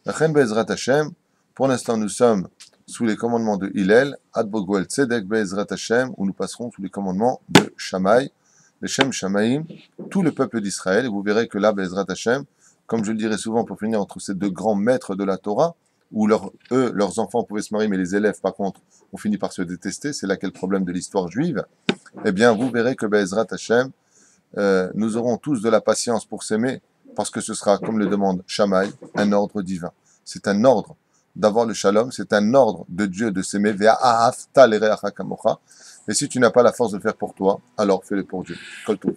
La Chen Be'ezrat Hashem, pour l'instant, nous sommes sous les commandements de Hillel, Ad Boguel Tzedek Be'ezrat Hashem, où nous passerons sous les commandements de Shammai, les Shem Shamaïm, tout le peuple d'Israël. Et vous verrez que là, Be'ezrat Hashem, comme je le dirais souvent pour finir entre ces deux grands maîtres de la Torah, où leurs enfants pouvaient se marier, mais les élèves, par contre, ont fini par se détester, c'est là qu'est le problème de l'histoire juive, eh bien, vous verrez que Be'ezrat Hashem, nous aurons tous de la patience pour s'aimer, parce que ce sera, comme le demande Shammai, un ordre divin. C'est un ordre d'avoir le shalom, c'est un ordre de Dieu de s'aimer, ve'ahavta l'ereacha kamocha. Et si tu n'as pas la force de le faire pour toi, alors fais-le pour Dieu. Kol tov.